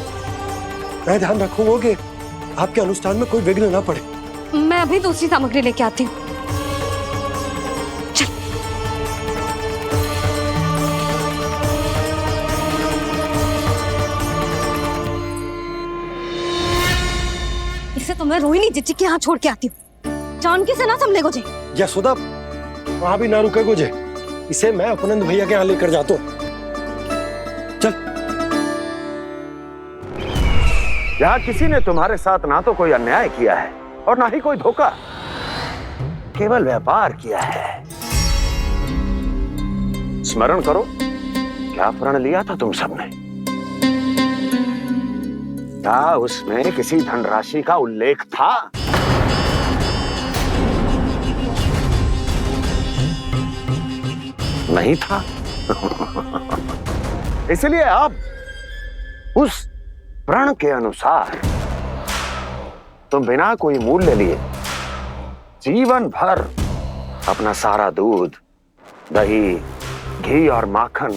मैं ध्यान रखूंगा कि आपके अनुष्ठान में कोई विघ्न ना पड़े। मैं अभी दूसरी सामग्री लेके आती हूँ। इसे तो मैं रोहिणी जीजी के यहाँ छोड़ के आती हूँ। जानकी से ना समझे गोजे। यशोदा, वहां भी ना रुके गोजे। इसे मैं अपनंद भैया के यहाँ लेकर जाता हूँ। चल। यहाँ किसी ने तुम्हारे साथ ना तो कोई अन्याय किया है और ना ही कोई धोखा, केवल व्यापार किया है। स्मरण करो क्या प्रण लिया था तुम सबने? क्या उसमें किसी धनराशि का उल्लेख था? नहीं था। इसलिए आप उस प्रण के अनुसार तुम बिना कोई मूल्य लिए जीवन भर अपना सारा दूध, दही, घी और माखन,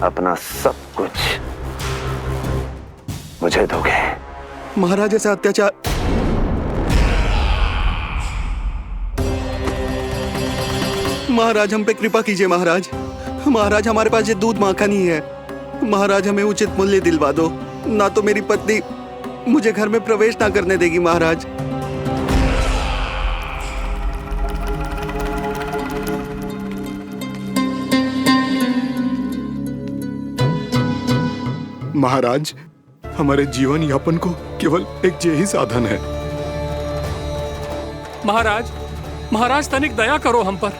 अपना सब कुछ मुझे दोगे। महाराज ऐसा अत्याचार। महाराज हम पे कृपा कीजिए महाराज। महाराज हमारे पास ये दूध माखन ही है। महाराज हमें उचित मूल्य दिलवा दो, ना तो मेरी पत्नी मुझे घर में प्रवेश ना करने देगी। महाराज महाराज हमारे जीवन यापन को केवल एक यही साधन है। महाराज, महाराज तनिक दया करो हम पर।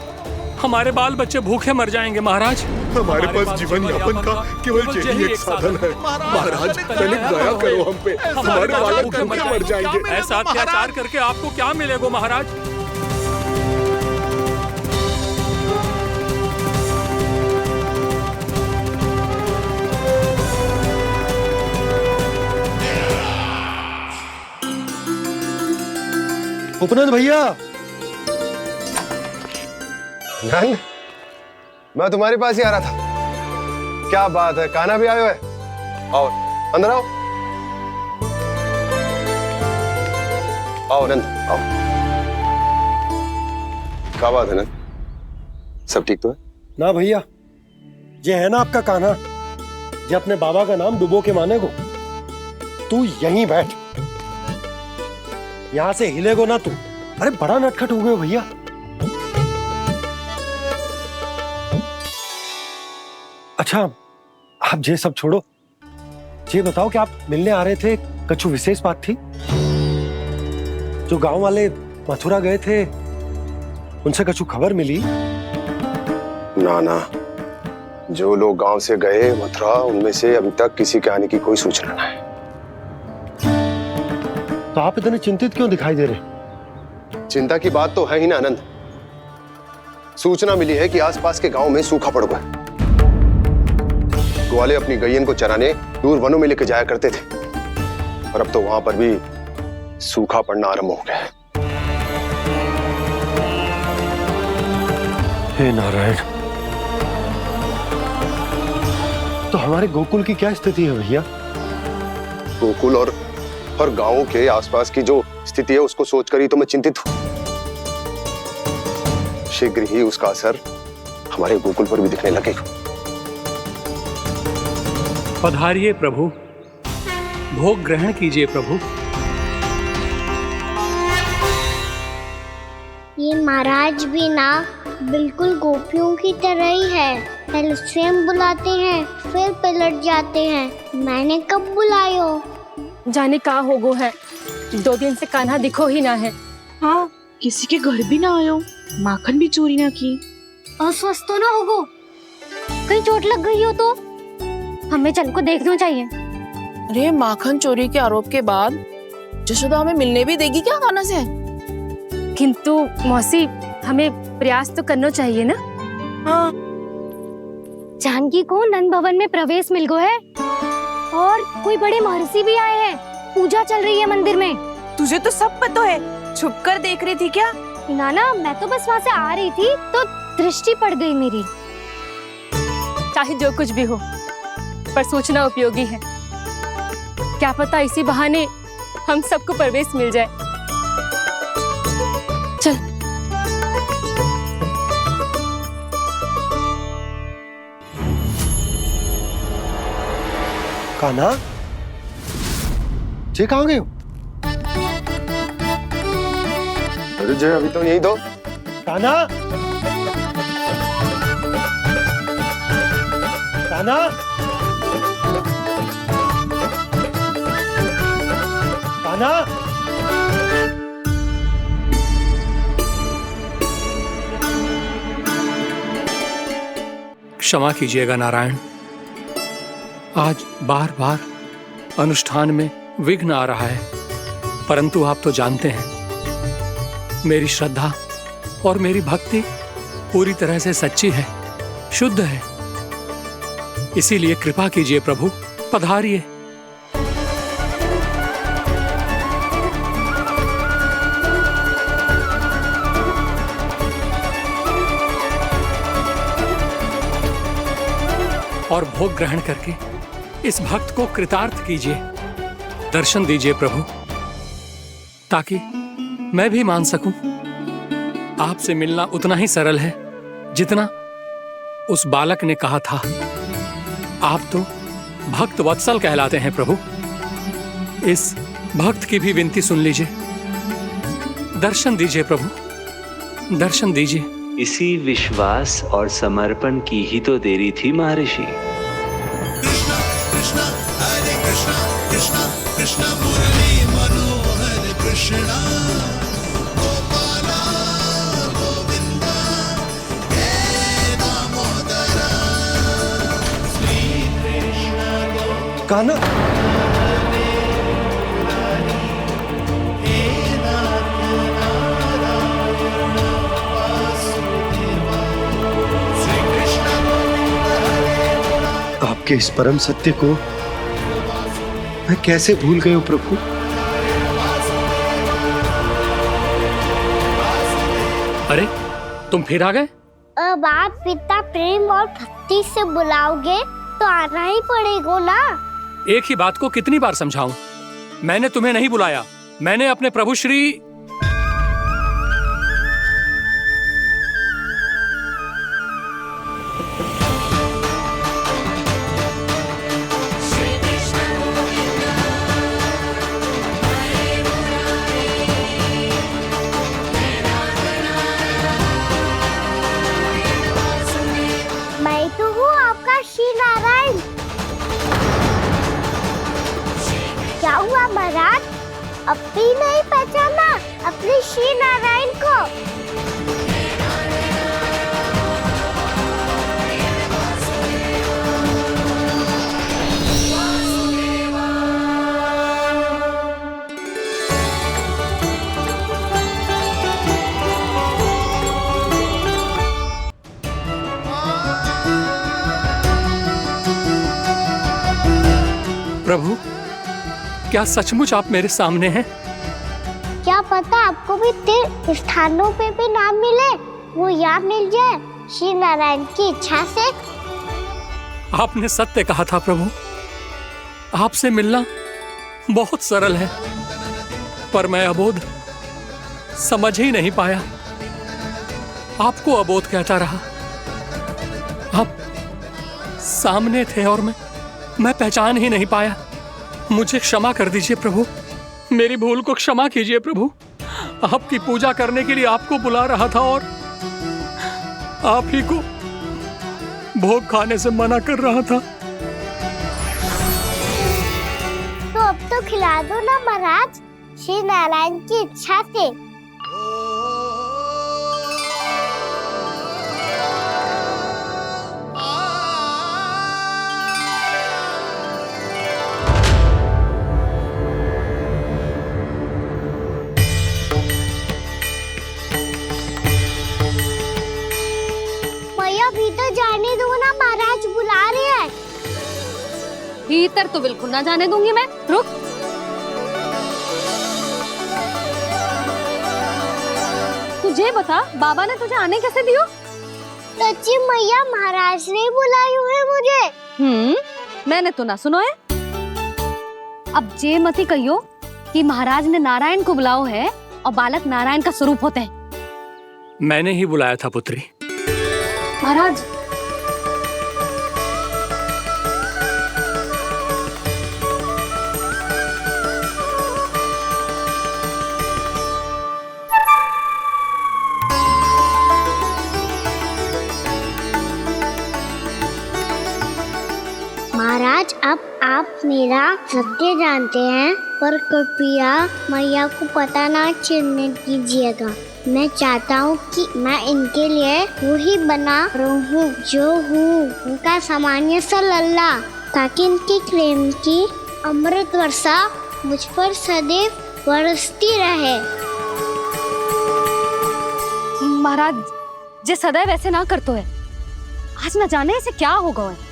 हमारे बाल बच्चे भूखे मर जाएंगे महाराज। हमारे पास जीवन यापन का केवल यही एक साधन है। महाराज तनिक दया करो हम पे, हमारे बालक भूखे मर जाएंगे। ऐसा अत्याचार करके आपको क्या मिलेगा महाराज? उपनंद भैया। नंद, मैं तुम्हारे पास ही आ रहा था। क्या बात है, कान्हा भी आयो है? आओ अंदर आओ। आओ नंद आओ। क्या बात है नंद, सब ठीक तो है? ना भैया, ये है ना आपका कान्हा, ये अपने बाबा का नाम डुबो के माने को। तू यहीं बैठ, यहां से हिलेगो ना तू। अरे बड़ा नटखट हो गए भैया। अच्छा आप ये सब छोड़ो, ये बताओ कि आप मिलने आ रहे थे, कछु विशेष बात थी? जो गांव वाले मथुरा गए थे उनसे कछु खबर मिली? ना ना, जो लोग गांव से गए मथुरा उनमें से अभी तक किसी के आने की कोई सूचना नहीं। तो आप इतने चिंतित क्यों दिखाई दे रहे? चिंता की बात तो है ही ना आनंद। सूचना मिली है कि आसपास के गांव में सूखा पड़ गया। ग्वाले अपनी गैयन को चराने दूर वनों में लेके जाया करते थे, और अब तो वहां पर भी सूखा पड़ना आरंभ हो गया है। हे नारायण, तो हमारे गोकुल की क्या स्थिति है भैया? गोकुल और गांवों के आसपास की जो स्थिति है उसको सोचकर ही तो मैं चिंतित हूं। शीघ्र ही उसका असर हमारे गोकुल पर भी दिखने लगेगा। पधारिए प्रभु, भोग ग्रहण कीजिए प्रभु। ये महाराज भी ना बिल्कुल गोपियों की तरह ही है। पहले स्वयं बुलाते हैं, फिर पलट जाते हैं। मैंने कब बुलाए हो? जाने का होगो है, 2 दिन से कान्हा दिखो ही ना है। हाँ, किसी के घर भी ना आयो, माखन भी चोरी ना की। अस्वस्थ तो ना होगो? कहीं चोट लग गई हो तो हमें चल को देखना चाहिए। अरे माखन चोरी के आरोप के बाद जशोदा हमें मिलने भी देगी क्या कान्हा से? किंतु मौसी, हमें प्रयास तो करना चाहिए ना। हाँ। जानकी को नंद भवन में प्रवेश मिल गया है और कोई बड़े महर्षि भी आए हैं। पूजा चल रही है मंदिर में। तुझे तो सब पता है, छुप कर देख रही थी क्या? ना, मैं तो बस वहाँ से आ रही थी तो दृष्टि पड़ गई मेरी। चाहे जो कुछ भी हो, पर सूचना उपयोगी है। क्या पता इसी बहाने हम सबको प्रवेश मिल जाए। चल। कान्हा, जे कहाँ गए हो? अरे जय, अभी तो यही दो। कान्हा, कान्हा, कान्हा। क्षमा कीजिएगा नारायण, आज बार बार अनुष्ठान में विघ्न आ रहा है, परंतु आप तो जानते हैं मेरी श्रद्धा और मेरी भक्ति पूरी तरह से सच्ची है, शुद्ध है। इसीलिए कृपा कीजिए प्रभु, पधारिए। और भोग ग्रहण करके इस भक्त को कृतार्थ कीजिए। दर्शन दीजिए प्रभु, ताकि मैं भी मान सकूं आपसे मिलना उतना ही सरल है जितना उस बालक ने कहा था। आप तो भक्त वत्सल कहलाते हैं प्रभु। इस भक्त की भी विनती सुन लीजिए। दर्शन दीजिए प्रभु, दर्शन दीजिए। इसी विश्वास और समर्पण की ही तो देरी थी महर्षि। कृष्णा कृष्णा हरे कृष्णा कृष्णा कृष्णा मुरली मनोहर कृष्णा गोपाला गोविंदा हे दामोदरा श्री कृष्ण कान्हा, आपके इस परम सत्य को मैं कैसे भूल गया हूं प्रभु। अरे तुम फिर आ गए? अब आप इतना प्रेम और भक्ति से बुलाओगे तो आना ही पड़ेगा ना। एक ही बात को कितनी बार समझाऊं? मैंने तुम्हें नहीं बुलाया, मैंने अपने प्रभु श्री मैं तो हूँ आपका श्री नारायण। क्या हुआ महाराज, अब भी नहीं पहचाना अपने श्री नारायण को? प्रभु, क्या सचमुच आप मेरे सामने हैं? क्या पता आपको भी तीर्थ स्थानों पे भी नाम मिले, वो यहाँ मिल जाए श्री नारायण की इच्छा से। आपने सत्य कहा था प्रभु, आपसे मिलना बहुत सरल है, पर मैं अबोध समझ ही नहीं पाया। आपको अबोध कहता रहा। आप सामने थे और मैं पहचान ही नहीं पाया। मुझे क्षमा कर दीजिए प्रभु, मेरी भूल को क्षमा कीजिए प्रभु। आपकी पूजा करने के लिए आपको बुला रहा था और आप ही को भोग खाने से मना कर रहा था। तो अब तो खिला दो ना महाराज, श्री नारायण की इच्छा से। भीतर जाने दो ना, महाराज बुला रहे हैं। भीतर तो बिल्कुल ना जाने दूंगी मैं। रुक। तुझे बता, बाबा ने तुझे आने कैसे दियो? सच्ची मैया, महाराज ने बुलाई हुई मुझे। मैंने तो ना सुनो है। अब जे मती कहियो कि महाराज ने नारायण को बुलाओ है और बालक नारायण का स्वरूप होते हैं। मैंने ही बुलाया था पुत्री। महाराज, महाराज अब आप मेरा सत्य जानते हैं, पर कृपया मैया को पता ना चलने दीजिएगा। मैं चाहता हूँ कि मैं इनके लिए वही बना रहूँ जो हूँ, उनका सामान्य सा लल्ला, ताकि इनके प्रेम की अमृत वर्षा मुझ पर सदैव बरसती रहे। महाराज जे सदैव ऐसे ना करतो है, आज न जाने इसे क्या होगा है।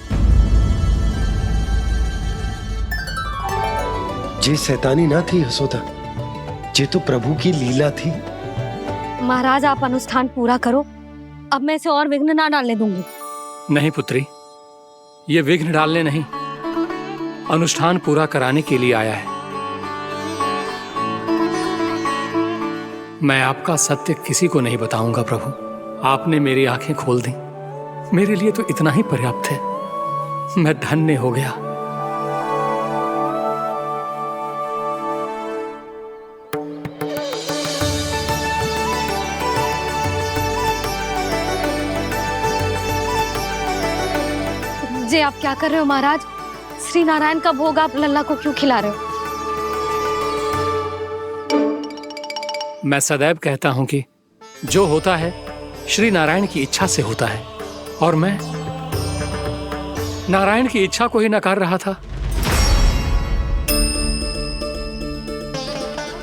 जे शैतानी ना थी यशोदा, जे तो प्रभु की लीला थी। महाराज आप अनुष्ठान पूरा करो, अब मैं इसे और विघ्न ना डालने दूंगी। नहीं पुत्री, ये विघ्न डालने नहीं, अनुष्ठान पूरा कराने के लिए आया है। मैं आपका सत्य किसी को नहीं बताऊंगा प्रभु। आपने मेरी आंखें खोल दी, मेरे लिए तो इतना ही पर्याप्त है। मैं धन्य हो गया। जे आप क्या कर रहे हो महाराज? श्री नारायण का भोग आप लल्ला को क्यों खिला रहे हो? मैं सदैव कहता हूं कि जो होता है श्री नारायण की इच्छा से होता है, और मैं नारायण की इच्छा को ही नकार रहा था।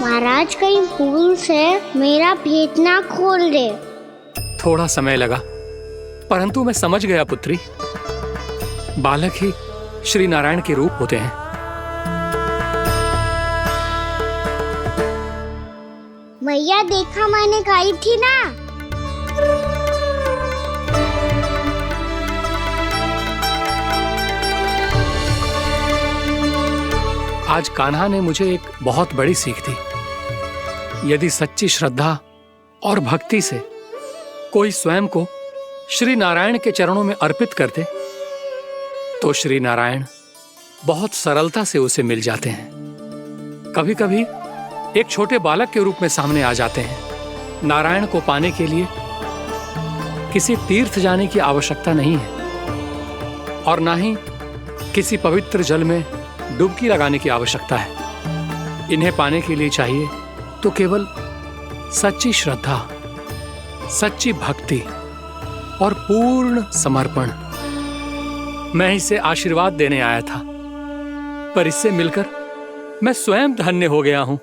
महाराज कहीं भूल से मेरा भेद ना खोल दे। थोड़ा समय लगा, परंतु मैं समझ गया पुत्री। बालक ही श्री नारायण के रूप होते हैं। मैया देखा, मैंने कही थी ना। आज कान्हा ने मुझे एक बहुत बड़ी सीख दी। यदि सच्ची श्रद्धा और भक्ति से कोई स्वयं को श्री नारायण के चरणों में अर्पित कर दे, तो श्री नारायण बहुत सरलता से उसे मिल जाते हैं। कभी कभी एक छोटे बालक के रूप में सामने आ जाते हैं। नारायण को पाने के लिए किसी तीर्थ जाने की आवश्यकता नहीं है, और ना ही किसी पवित्र जल में डुबकी लगाने की आवश्यकता है। इन्हें पाने के लिए चाहिए तो केवल सच्ची श्रद्धा, सच्ची भक्ति और पूर्ण समर्पण। मैं इसे आशीर्वाद देने आया था, पर इससे मिलकर मैं स्वयं धन्य हो गया हूं।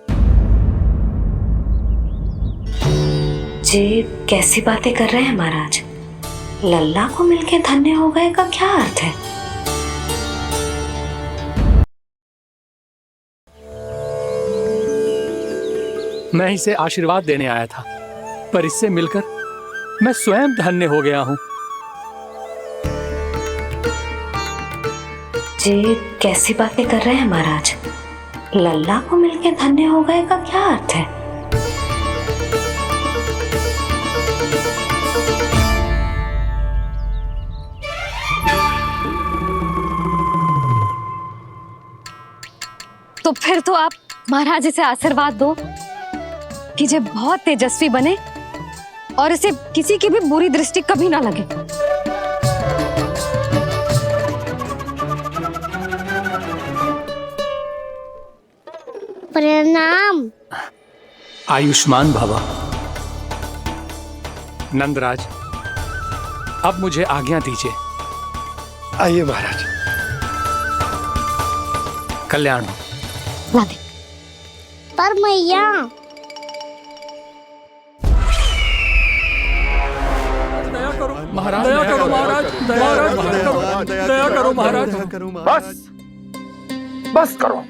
जी कैसी बातें कर रहे हैं महाराज? लल्ला को मिलके धन्य हो गए का क्या अर्थ है? मैं इसे आशीर्वाद देने आया था, पर इससे मिलकर मैं स्वयं धन्य हो गया हूँ। ये कैसी बातें कर रहे हैं महाराज? लल्ला को मिलके धन्य हो गए का क्या अर्थ है? तो फिर तो आप महाराज से आशीर्वाद दो कि ये बहुत तेजस्वी बने और इसे किसी की भी बुरी दृष्टि कभी ना लगे। प्रणाम। आयुष्मान भव। नंदराज, अब मुझे आज्ञा दीजिए। आइए महाराज। कल्याण हो। पर मैया महाराज, दया करो महाराज, दया करो महाराज। बस करो।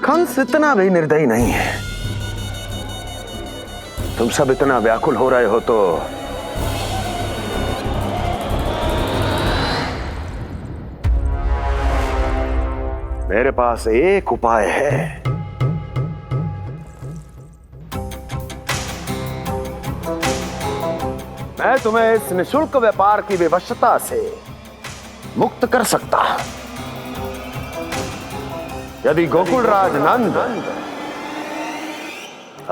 कंस इतना भी निर्दयी नहीं है। तुम सब इतना व्याकुल हो रहे हो तो मेरे पास एक उपाय है। मैं तुम्हें इस निशुल्क व्यापार की विवशता से मुक्त कर सकता हूं। यदि गोकुलराज नंद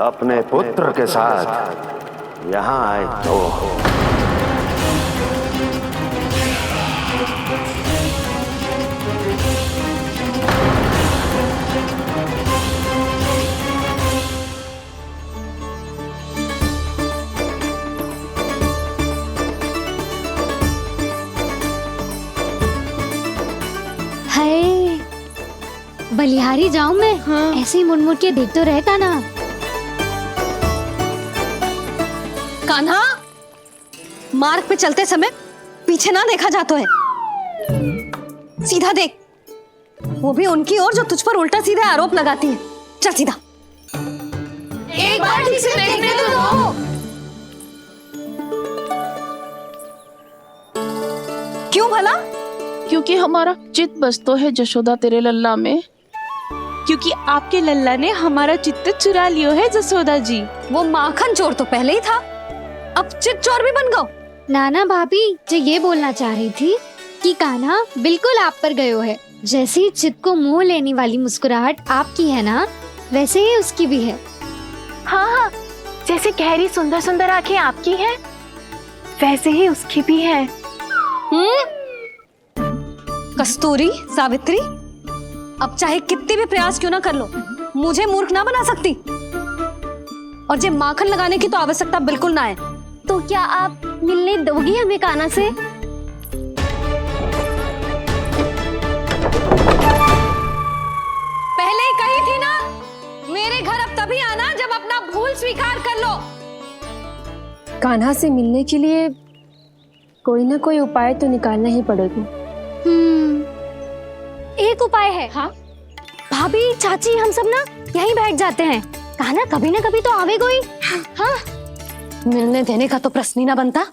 अपने पुत्र के साथ यहां आए तो हाय, बलिहारी जाऊं मैं? हाँ। ऐसे ही मुड़ के देख तो रहता ना। कान्हा, मार्ग पे चलते समय पीछे ना देखा जाता है, सीधा देख। वो भी उनकी ओर जो तुझ पर उल्टा सीधे आरोप लगाती है। चल सीधा। एक बार ठीक से देखने तो दो। क्यों भला? क्योंकि हमारा चित्त बसतो है जशोदा तेरे लल्ला में। क्योंकि आपके लल्ला ने हमारा चित्त चुरा लियो है जसोदा जी। वो माखन चोर तो पहले ही था, अब चित्त चोर भी बन गो। नाना भाभी जो ये बोलना चाह रही थी कि कान्हा बिल्कुल आप पर गयो है। जैसे ही चित्त को मोह लेने वाली मुस्कुराहट आपकी है ना, वैसे ही उसकी भी है। हाँ हाँ, जैसे गहरी सुंदर सुंदर आंखें आपकी हैं, वैसे ही उसकी भी है। कस्तूरी, सावित्री, अब चाहे कितने भी प्रयास क्यों ना कर लो, मुझे मूर्ख ना बना सकती। और जे माखन लगाने की तो आवश्यकता बिल्कुल ना है। तो क्या आप मिलने दोगी हमें कान्हा से? पहले ही कही थी ना, मेरे घर अब तभी आना जब अपना भूल स्वीकार कर लो। कान्हा से मिलने के लिए कोई ना कोई उपाय तो निकालना ही पड़ेगा। एक उपाय है। हाँ? भाभी, चाची, हम सब ना यहीं बैठ जाते हैं। कान्हा कभी ना कभी तो आवेगा ही। हाँ? मिलने देने का तो प्रश्न ही ना बनता।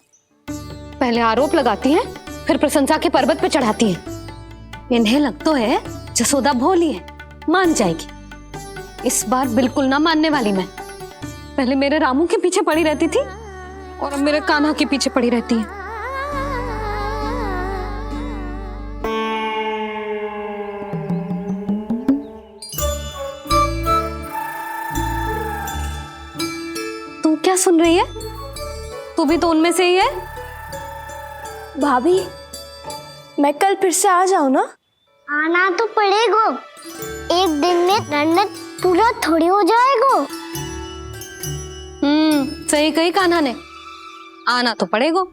पहले आरोप लगाती हैं, फिर प्रशंसा के पर्वत पे चढ़ाती हैं। इन्हें लगता है जसोदा भोली है, मान जाएगी। इस बार बिल्कुल ना मानने वाली मैं। पहले मेरे रामू के पीछे पड़ी रहती थी और अब मेरे कान्हा के पीछे पड़ी रहती है। तू क्या सुन रही है? तू भी तो उनमें से ही है। भाभी, मैं कल फिर से आ जाऊं ना? आना तो पड़ेगा। एक दिन में रन्नत पूरा थोड़ी हो जाएगा। सही कही कान्हा ने, आना तो पड़ेगा।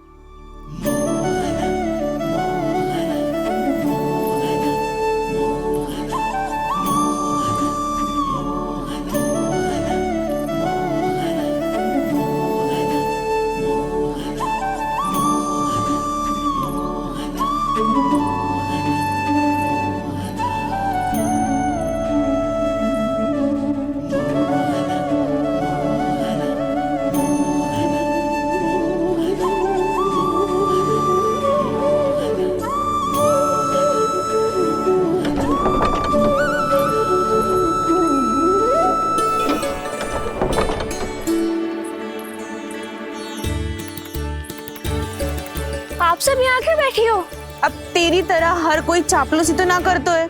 आप सब यहाँ आके बैठी हो? अब तेरी तरह हर कोई चापलूसी तो ना करतो है,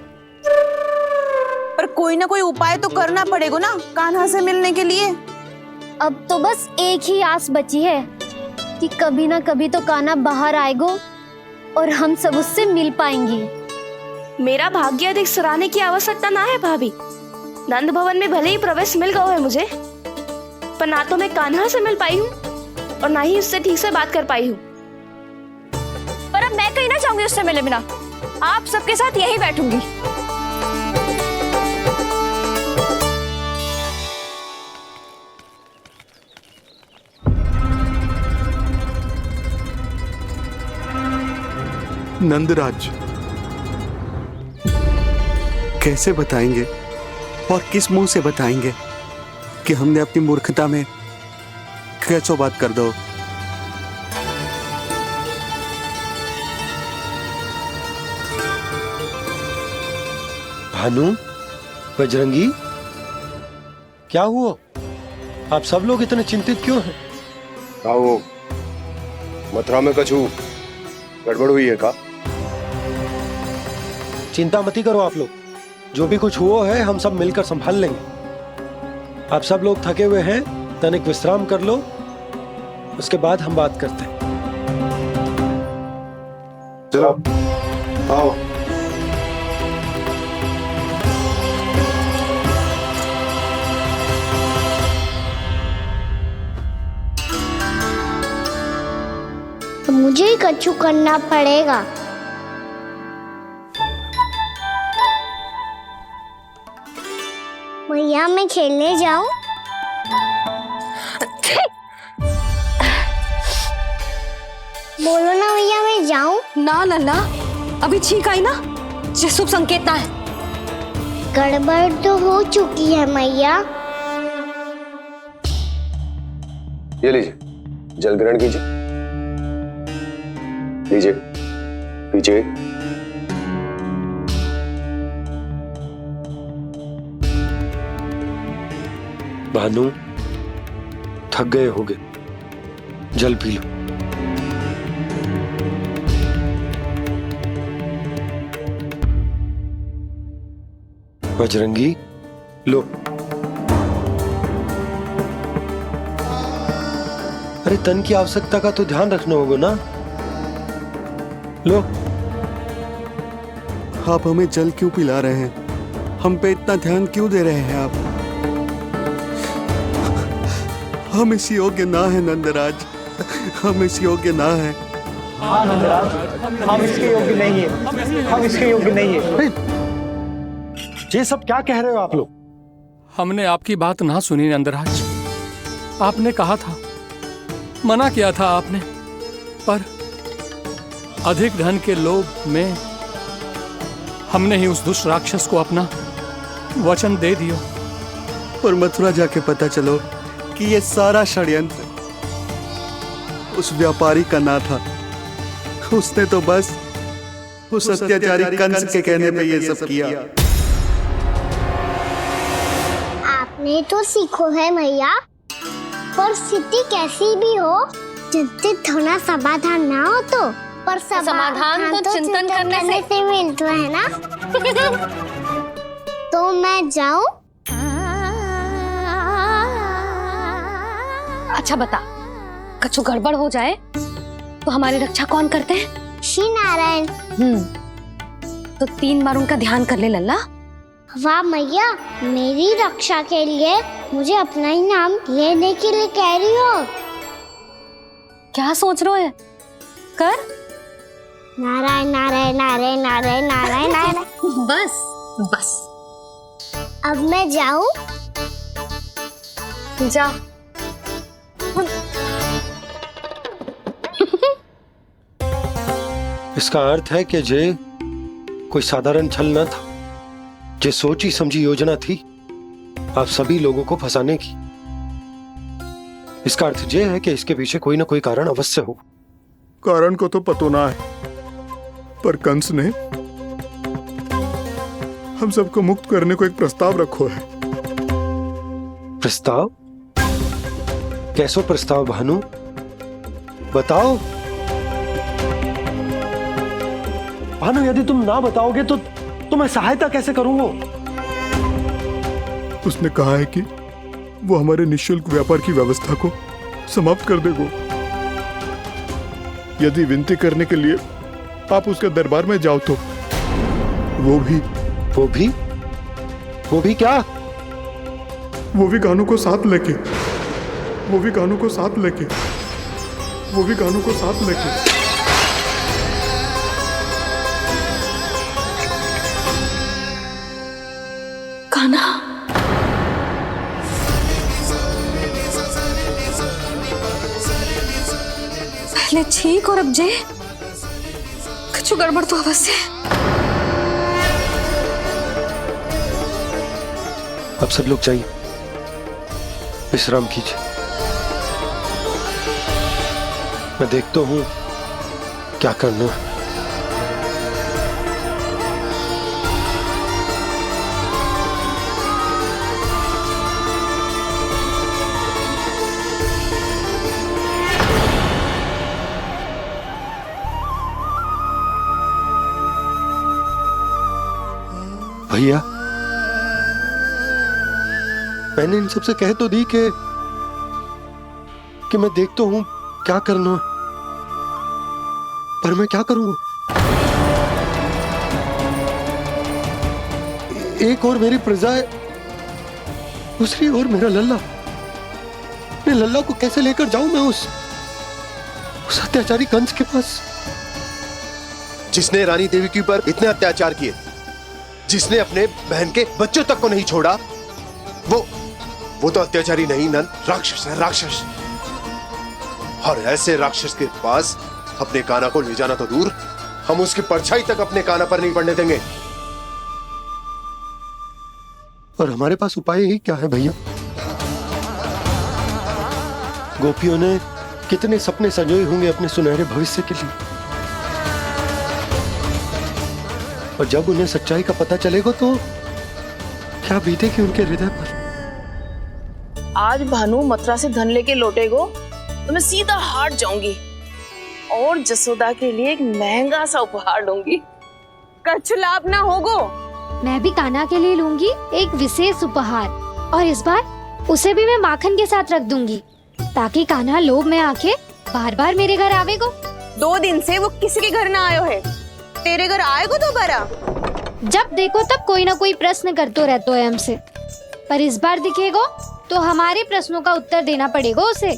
पर कोई ना कोई उपाय तो करना पड़ेगा ना कान्हा से मिलने के लिए। अब तो बस एक ही आस बची है कि कभी ना कभी तो कान्हा बाहर आएगा और हम सब उससे मिल पाएंगे। मेरा भाग्य अधिक सराहने की आवश्यकता ना है भाभी। नंद भवन में भले ही प्रवेश मिल गया है मुझे, पर ना तो मैं कान्हा से मिल पाई हूँ और ना ही उससे ठीक से बात कर पाई हूँ। पर अब मैं कहीं ना जाऊंगी उससे मिले बिना, आप सबके साथ यहीं बैठूंगी। नंदराज, कैसे बताएंगे और किस मुंह से बताएंगे कि हमने अपनी मूर्खता में कैसो बात कर दो। भानु, बजरंगी, क्या हुआ? आप सब लोग इतने चिंतित क्यों हैं? क्या हो, मथुरा में कछु गड़बड़ हुई है का? चिंता मती करो आप लोग, जो भी कुछ हुआ है हम सब मिलकर संभाल लेंगे। आप सब लोग थके हुए हैं, तनिक विश्राम कर लो, उसके बाद हम बात करते हैं। चलो आओ। मुझे ही कछु करना पड़ेगा। मैया मैं खेलने जाऊं? बोलो ना मैया मैं जाऊं? ना लल्ला, अभी छींक आई ना, ये शुभ संकेत ना है। गड़बड़ तो हो चुकी है मैया। ये लीजिए, जल ग्रहण कीजिए। लीजिए, पीजिए। भानु, थक गए होगे, जल पी लो। बजरंगी, लो। अरे तन की आवश्यकता का तो ध्यान रखना होगा ना, लो। आप हमें जल क्यों पिला रहे हैं? हम पे इतना ध्यान क्यों दे रहे हैं आप? हम इस योग्य ना है नंदराज, हम इस योग्य ना है। हाँ नंदराज, हम इसके योग्य नहीं है, हम इसके योग्य नहीं है। ये सब क्या कह रहे हो आप लोग? हमने आपकी बात ना सुनी नंदराज। आपने कहा था, मना किया था आपने, पर अधिक धन के लोभ में हमने ही उस दुष्ट राक्षस को अपना वचन दे दिया। और मथुरा जाके पता चलो कि ये सारा षड्यंत्र उस व्यापारी का ना था। उसने तो बस उस अत्याचारी कंस के कहने पे ये सब किया। आपने तो सीखो है मैया, पर स्थिति कैसी भी हो, चिंतित होना समाधान ना हो तो, पर समाधान तो चिंतन करने से मिलता है ना। तो मैं जाऊं? अच्छा बता, कछु गड़बड़ हो जाए तो हमारी रक्षा कौन करते हैं? श्री नारायण। तो 3 बार उनका ध्यान कर ले लल्ला। वाह मैया, मेरी रक्षा के लिए मुझे अपना ही नाम लेने के लिए कह रही हो? क्या सोच रहे हो? कर। नारायण नारायण नारायण नारायण नारायण नारायण। बस बस। अब मैं जाऊं? जा। इसका अर्थ है कि जे कोई साधारण छल न था, जे सोची समझी योजना थी आप सभी लोगों को फंसाने की। इसका अर्थ ये है कि इसके पीछे कोई ना कोई कारण अवश्य हो। कारण को तो पतो ना है, पर कंस ने हम सबको मुक्त करने को एक प्रस्ताव रखो है। प्रस्ताव? कैसो प्रस्ताव भानु, बताओ। भानु यदि तुम ना बताओगे तो मैं सहायता कैसे करूंगा? उसने कहा है कि वो हमारे निःशुल्क व्यापार की व्यवस्था को समाप्त कर देगा। यदि विनती करने के लिए आप उसके दरबार में जाओ तो वो भी क्या? वो भी गानों को साथ लेके कान्हा, पहले ठीक और अब जे कुछ गड़बड़ तो अवश्य है। अब सब लोग जाइए, विश्राम कीजिए। मैं देखता हूं क्या करना है। भैया, मैंने इन सबसे कह तो दी कि मैं देखता हूं क्या करना है, पर मैं क्या करूंगा? एक और मेरी प्रजा है, दूसरी ओर मेरा लल्ला। मैं लल्ला को कैसे लेकर जाऊं मैं उस अत्याचारी कंस के पास, जिसने रानी देवी के ऊपर इतने अत्याचार किए, जिसने अपने बहन के बच्चों तक को नहीं छोड़ा, वो तो अत्याचारी नहीं नंद, राक्षस है, राक्षस। और ऐसे राक्षस के पास अपने कान्हा को ले जाना तो दूर, हम उसकी परछाई तक अपने कान्हा पर नहीं पड़ने देंगे। और हमारे पास उपाय ही क्या है भैया? गोपियों ने कितने सपने संजोए होंगे अपने सुनहरे भविष्य के लिए, और जब उन्हें सच्चाई का पता चलेगा तो क्या बीतेगी उनके हृदय पर? आज भानु मथुरा से धन लेके लौटेगो तो मैं सीधा हाट जाऊंगी और जसोदा के लिए एक महंगा सा उपहार लूंगी। कछु लाभ ना होगो। मैं भी कान्हा के लिए लूंगी एक विशेष उपहार, और इस बार उसे भी मैं माखन के साथ रख दूंगी, ताकि कान्हा लोभ में आके बार बार मेरे घर आवेगो। 2 दिन से वो किसी के घर ना आयो है, तेरे घर आएगो दोबारा? जब देखो तब कोई ना कोई प्रश्न करते रहते है हमसे, पर इस बार दिखेगो तो हमारे प्रश्नों का उत्तर देना पड़ेगा उसे।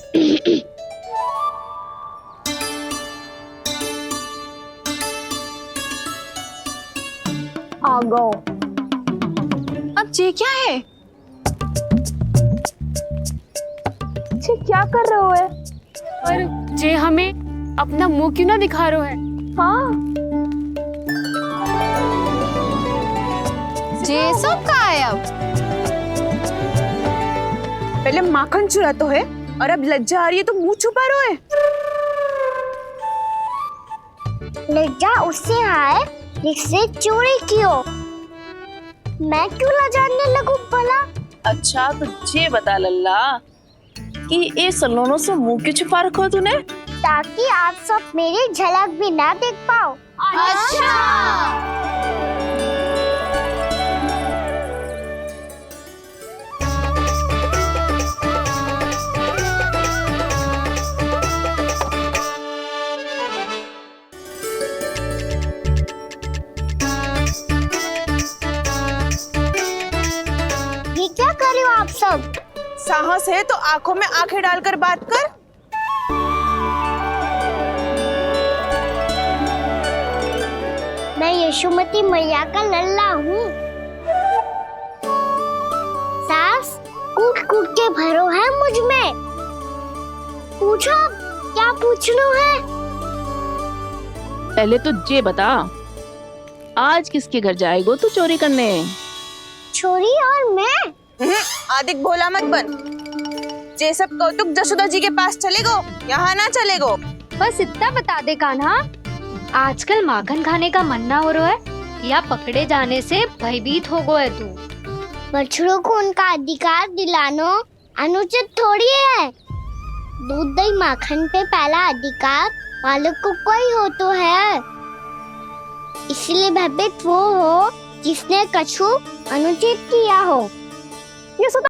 आ गो। अब ये क्या है? ये क्या कर रहे हो है? पर जे हमें अपना मुंह क्यों ना दिखा रहे है? हाँ, जे सब का है अब? पहले माखन चुरा तो है, और अब लज्जा आ रही है तो मुंह छुपा रहे है। लज्जा उससे है जिससे चोरी की हो। मैं क्यों लजाने लगूं भला? अच्छा तो ये बता लल्ला कि ये सलोनों से मुंह क्यों छुपा रखो तूने? ताकि आप सब मेरी झलक भी ना देख पाओ। अच्छा। ये क्या कर रहे हो आप सब? साहस है तो आंखों में आंखें डालकर बात कर। मैं यशोमती मैया का लल्ला हूँ। सास कूट कूट के भरो है मुझ में। पूछो क्या पूछना है? पहले तो ये बता, आज किसके घर जाएगो तू चोरी करने? छोरी और मैं? अधिक भोला मत बन। ये सब कौतुक जसोदा जी के पास चलेगो, यहाँ ना चलेगो। बस इतना बता दे कान्हा, आजकल माखन खाने का मन ना हो रहा है या पकड़े जाने से भयभीत हो गया है तू? बछड़ों को उनका अधिकार दिलाना अनुचित थोड़ी है। दूध दही माखन पे पहला अधिकार मालिक को कोई हो तो है। इसलिए भयभीत वो हो जिसने कछु अनुचित किया हो। ये